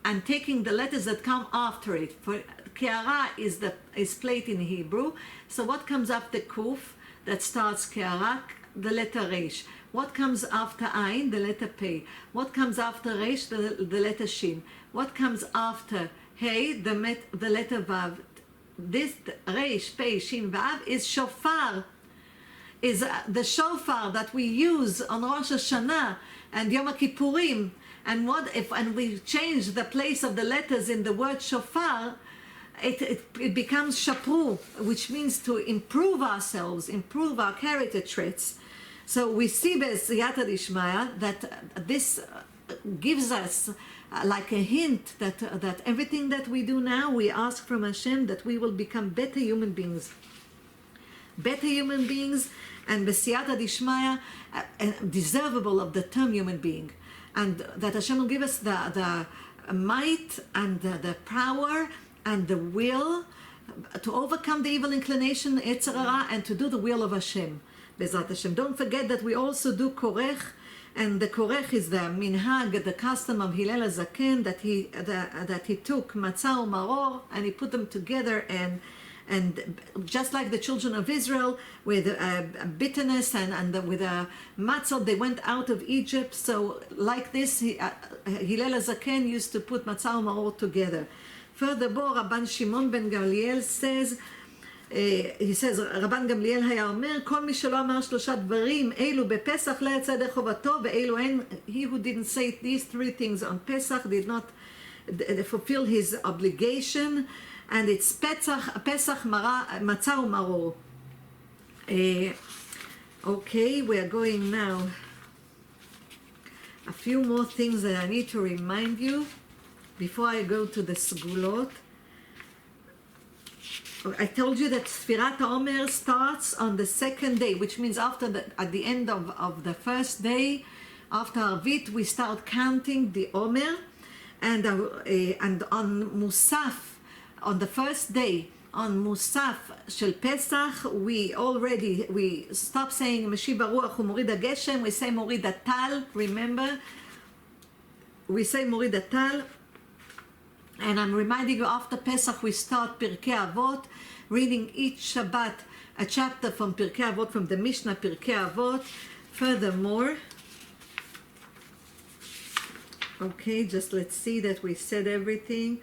and taking the letters that come after it. For Ka'ara is plate in Hebrew. So what comes after Kuf? That starts Ke'arak, the letter Resh. What comes after Ain? The letter Pei. What comes after Resh? The letter Shin. What comes after Hey? The letter Vav. This Resh, Pei, Shin, Vav is Shofar. Is the shofar that we use on Rosh Hashanah and Yom Kippurim. And what if we change the place of the letters in the word Shofar? It becomes shapru, which means to improve ourselves, improve our character traits. So we see B'Siyata Dishmaya that this gives us like a hint that everything that we do now, we ask from Hashem that we will become better human beings. Better human beings, and B'Siyata Dishmaya, deservable of the term human being. And that Hashem will give us the might and the power and the will to overcome the evil inclination, Yetzer Hara, and to do the will of Hashem, Bezrat Hashem. Don't forget that we also do Korech, and the Korech is the minhag, the custom of Hillel HaZaken, that he took matzah u'maror, and he put them together, and just like the children of Israel, with bitterness and with a matzah, they went out of Egypt. So like this, Hillel HaZaken used to put matzah u'maror together. Furthermore, Rabban Shimon ben Gamliel says, רבן גמליאל היה אומר, כל מי שלא אמר שלושה דברים אלו בפסח לא יצא ידי חובתו ואלו אין, he who didn't say these three things on Pesach did not fulfill his obligation, and it's Pesach מצה ומרור. Okay, we are going now. A few more things that I need to remind you before I go to the Segulot. I told you that Sfirat HaOmer starts on the second day, which means at the end of the first day, after Arvit, we start counting the Omer, and on Musaf, on the first day, on Musaf Shel Pesach, we stop saying Meshiv HaRuach u'Morid HaGeshem, we say Morid HaTal, remember? We say Morid HaTal. And I'm reminding you, after Pesach, we start Pirkei Avot, reading each Shabbat a chapter from Pirkei Avot, from the Mishnah Pirkei Avot. Furthermore, okay, just let's see that we said everything.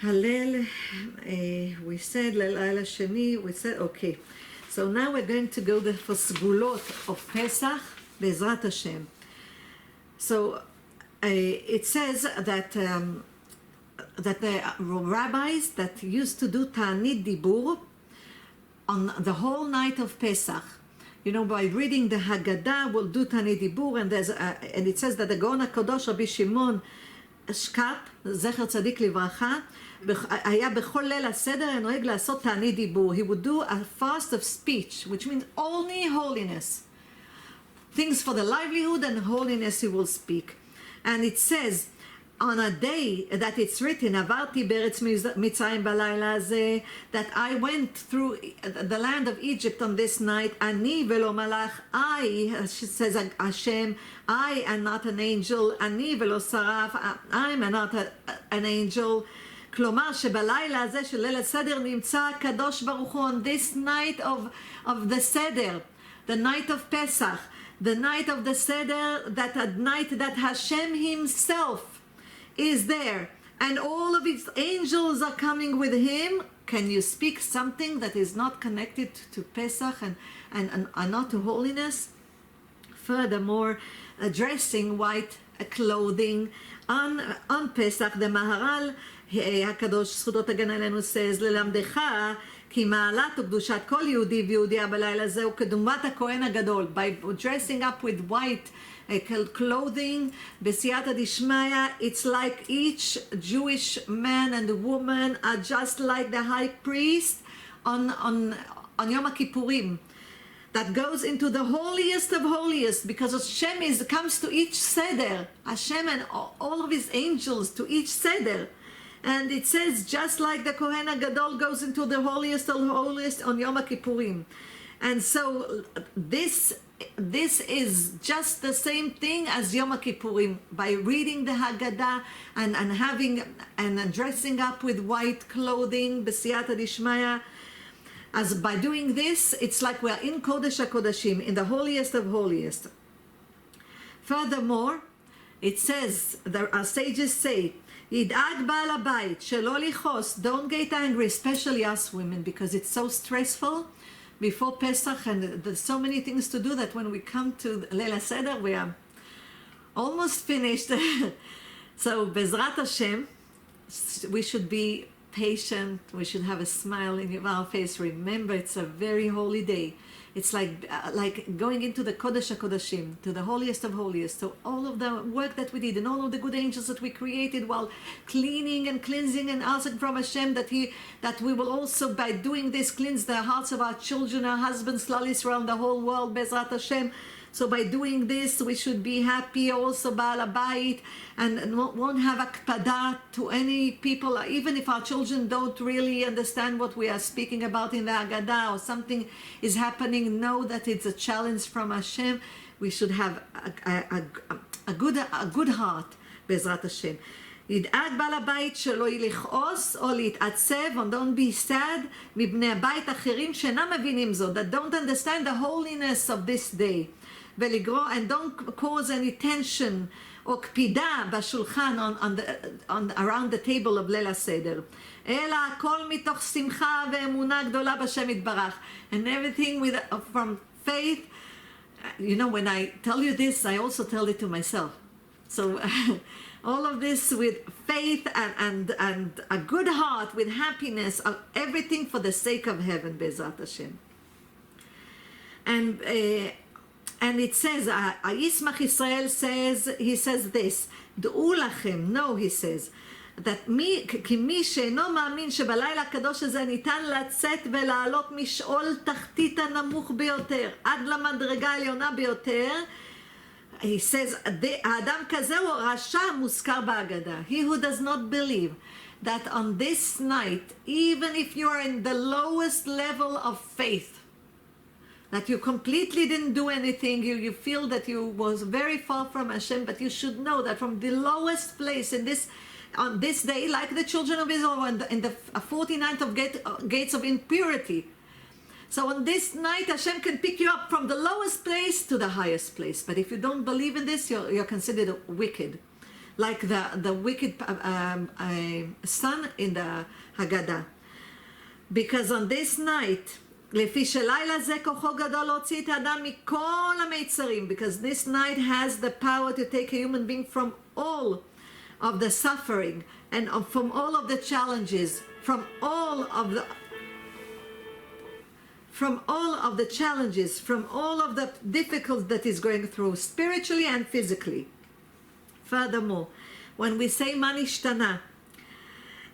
Hallel, we said Le'layla Sheni, we said, okay. So now we're going to go for Segulot of Pesach, Be'ezrat Hashem. So it says that the rabbis that used to do Ta'anit Dibur on the whole night of Pesach, you know, by reading the Haggadah, will do Ta'anit Dibur, and it says that the Gaon HaKadosh Rabbi Shimon Shkap, Zecher Tzadik Livracha, היה בכל ליל הסדר נוהג לעשות תענית דיבור. He would do a fast of speech, which means only holiness. Things for the livelihood and holiness he will speak. And it says, on a day that it's written, עברתי בארץ מצרים בלילה הזה, that I went through the land of Egypt on this night, אני ולא מלאך, I, says Hashem, I am not an angel, אני ולא שרף, I'm not an angel. כלומר שבלילה הזה של ליל הסדר נמצא הקדוש ברוך הוא on this night of the Seder, the night of Pesach, the night of the Seder, that at night that Hashem himself is there, and all of his angels are coming with him. Can you speak something that is not connected to Pesach and not to holiness? Furthermore, dressing white clothing on Pesach, the Maharal הקדוש זכותו הגנה עלינו says, ללמדך כי מעלת וקדושת כל יהודי ויהודיה בלילה הזה הוא כדוגמת הכהן הגדול. By dressing up with white clothing, בסייעתא דשמיא, it's like each Jewish man and woman are just like the high priest on Yom HaKippurim, that goes into the holiest of holiest, because Hashem comes to each Seder, Hashem and all of his angels to each Seder. And it says, just like the Kohen HaGadol goes into the holiest of holiest on Yom HaKippurim. And so this is just the same thing as Yom HaKippurim. By reading the Haggadah and having and dressing up with white clothing, b'siyata dishmaya, as by doing this, it's like we're in Kodesh HaKodashim, in the holiest of holiest. Furthermore, it says, our sages say, ידאג בעל הבית שלא לכעוס, don't get angry, especially us women, because it's so stressful before Pesach, and there's so many things to do that when we come to Leil HaSeder, we are almost finished. So, Bezrat Hashem, we should be patient, we should have a smile in our face. Remember, it's a very holy day. It's like going into the Kodesh HaKodashim, to the holiest of holiest. So all of the work that we did and all of the good angels that we created while cleaning and cleansing and asking from Hashem that we will also, by doing this, cleanse the hearts of our children, our husbands, Klal Yisrael, and the whole world, Bezrat Hashem. So by doing this, we should be happy also, Baal Habayit, and won't have akpada to any people, even if our children don't really understand what we are speaking about in the Haggadah, or something is happening, know that it's a challenge from Hashem. We should have a good heart, Bezrat Hashem. ידאג בעל הבית שלא לכעוס או להתעצב, and don't be sad, מבני הבית אחרים שאינם מבינים זאת, that don't understand the holiness of this day. ולגרוע, and don't cause any tension או קפידה בשולחן around the table of ליל הסדר. אלא הכל מתוך שמחה ואמונה גדולה בשם יתברך. And everything from faith. You know, when I tell you this, I also tell it to myself. So all of this with faith and a good heart, with happiness, everything for the sake of heaven, Bezrat Hashem. And it says, Yismach Israel says, he says this, דעו לכם, no, he says, that כי מי שאינו מאמין שבלילה הקדוש הזה ניתן לצאת ולעלות משאול תחתית הנמוך ביותר, עד למדרגה העליונה ביותר, he says, האדם כזה הוא רשע מוזכר בהגדה. He who does not believe that on this night, even if you are in the lowest level of faith, that you completely didn't do anything, you feel that you was very far from Hashem, but you should know that from the lowest place on this day, like the children of Israel in the 49th of gates of impurity. So on this night, Hashem can pick you up from the lowest place to the highest place. But if you don't believe in this, you're considered wicked, like the wicked son in the Haggadah. Because on this night, לפי שלילה זה כוחו גדול להוציא את האדם מכל המיצרים, because this night has the power to take a human being from all of the suffering and from all of the challenges, from all of the challenges, from all of the difficulties that he's going through, spiritually and physically. Furthermore, when we say manishtana,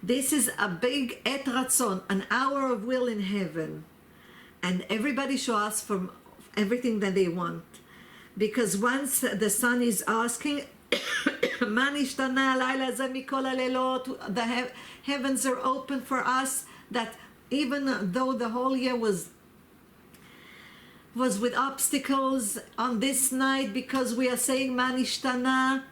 this is a big et ratzon, an hour of will in heaven. And everybody should ask for everything that they want. Because once the son is asking, מה נשתנה הלילה הזה מכל הלילות? The heavens are open for us, that even though the whole year was with obstacles, on this night, because we are saying מה נשתנה,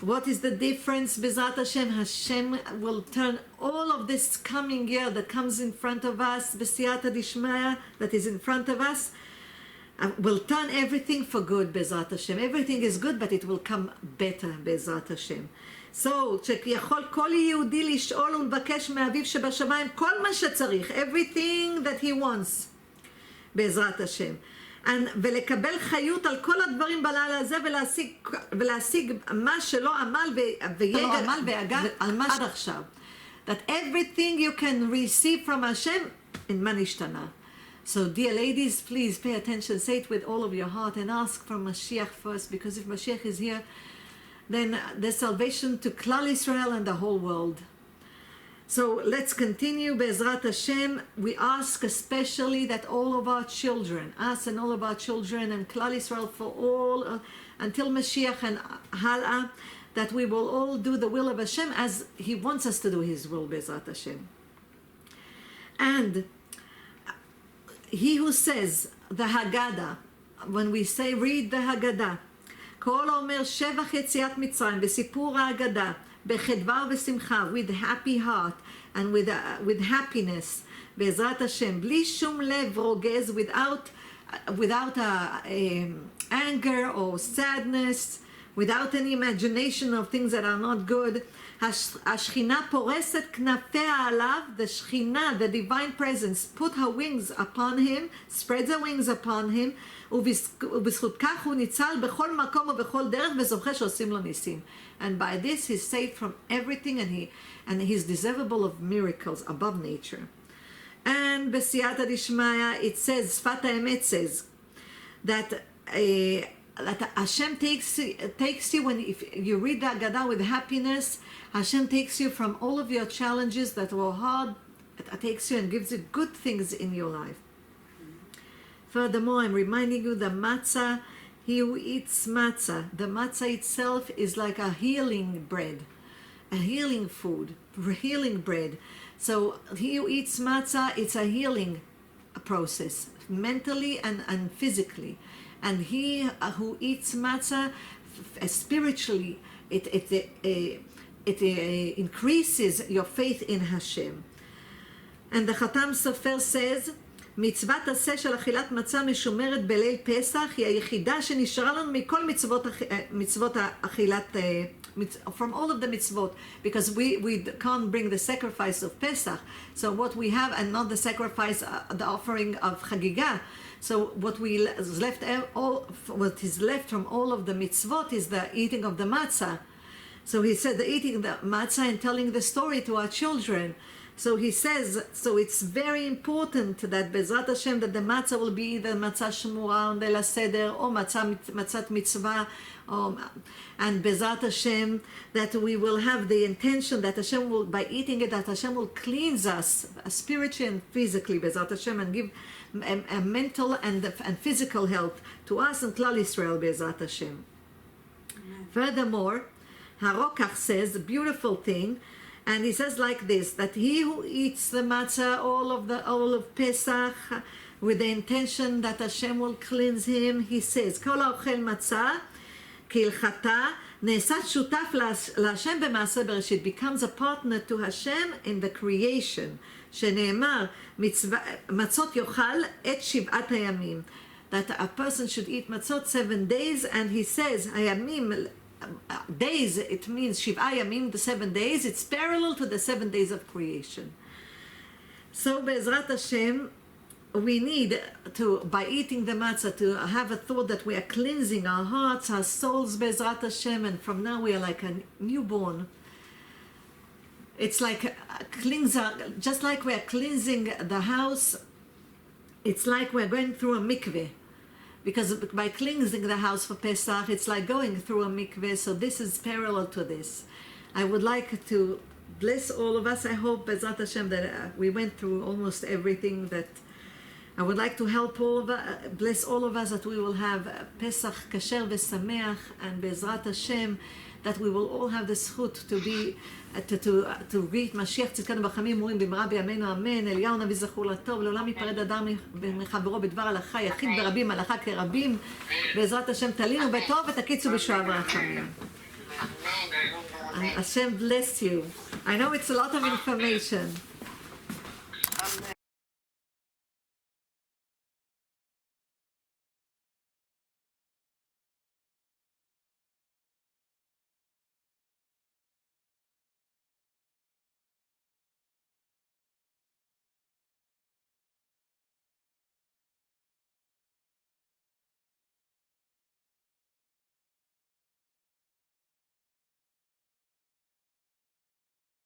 what is the difference? Bezrat Hashem, Hashem will turn all of this coming year that comes in front of us, B'siyata Dishmaya, that is in front of us, will turn everything for good, Bezrat Hashem. Everything is good, but it will come better, Bezrat Hashem. So, שיכול כל יהודי לשאול ולבקש מאביו שבשמיים כל מה שצריך, everything that he wants, בעזרת השם. ולקבל חיות על כל הדברים בלילה הזה ולהשיג מה שלא עמל ויגע על מה עד עכשיו. That everything you can receive from Hashem in מה נשתנה. So dear ladies, please pay attention, say it with all of your heart and ask for Mashiach first, because if Mashiach is here, then there's salvation to Klal Israel and the whole world. So let's continue, Be'ezrat Hashem. We ask especially that all of our children, us and all of our children and Klal Israel for all, until Mashiach and Hala, that we will all do the will of Hashem as He wants us to do His will, Be'ezrat Hashem. And he who says the Haggadah, when we say read the Haggadah, כל אומר שבח יציאת מצרים בסיפור ההגדה בחדווה ובשמחה, with happy heart and with happiness, בעזרת השם, בלי שום לב רוגז, without anger or sadness, without any imagination of things that are not good. השכינה פורסת כנפיה עליו, the שכינה, the divine presence, put her wings upon him, spreads her wings upon him, ובזכות כך הוא ניצל בכל מקום ובכל דרך וזוכה שעושים לו ניסים. And by this he's saved from everything, and he's deservable of miracles above nature. And בסייעתא דשמיא it says, שפת האמת says, that Hashem takes you, if you read the Haggadah with happiness, Hashem takes you from all of your challenges that were hard, it takes you and gives you good things in your life. Furthermore, I'm reminding you the matzah, he who eats matzah, the matzah itself is like a healing bread, a healing food, healing bread. So he who eats matzah, it's a healing process, mentally and physically. And he who eats matzah, spiritually, it increases your faith in Hashem. And the Khatam Sofer says, מצוות עשה של אכילת מצה משומרת בליל פסח היא היחידה שנשארה לנו מכל מצוות אכילת, from all of the mitzvot, because we can't bring the sacrifice of Pesach. So what we have, and not the sacrifice, the offering of Chagiga. So what is left from all of the mitzvot is the eating of the matzah. So he said the eating the matzah and telling the story to our children. So he says, so it's very important that Bezrat Hashem, that the matzah will be either matzah shmura on Leil HaSeder or matzat mitzvah, and Bezrat Hashem, that we will have the intention that Hashem will, by eating it, that Hashem will cleanse us spiritually and physically, Bezrat Hashem, and give a mental and physical health to us and Klal Israel, Bezrat Hashem. Amen. Furthermore, Harokach says a beautiful thing, and he says like this, that he who eats the matzah, all of Pesach, with the intention that Hashem will cleanse him, he says, כל האוכל מצה כהלכתה נעשה שותף להשם במעשה בראשית, becomes a partner to Hashem in the creation, שנאמר, מצות יאכל את 7 הימים, that a person should eat matzot 7 days, and he says, הימים, days, it means 7 yamim, the 7 days, it's parallel to the 7 days of creation. So Be'ezrat Hashem, we need to, by eating the matzah, to have a thought that we are cleansing our hearts, our souls, Be'ezrat Hashem, and from now we are like a newborn. It's like a cleanser, just like we are cleansing the house, it's like we're going through a mikveh. Because by cleansing the house for Pesach, it's like going through a mikveh, so this is parallel to this. I would like to bless all of us. I hope, Bezrat Hashem, that we went through almost everything that I would like to help bless all of us that we will have Pesach kasher v'sameach, and Be'ezrat Hashem, that we will all have the zchut to be, to read Mashiach tzidkenu b'chamim אומרים במהרה בימינו אמן. אליהו נביא זכור לטוב, לעולם ייפרד אדם מחברו בדבר הלכה, יחיד ברבים הלכה כרבים. בעזרת השם תלינו בטוב ותקיצו בשואב רחמים. Hashem bless you. I know it's a lot of information.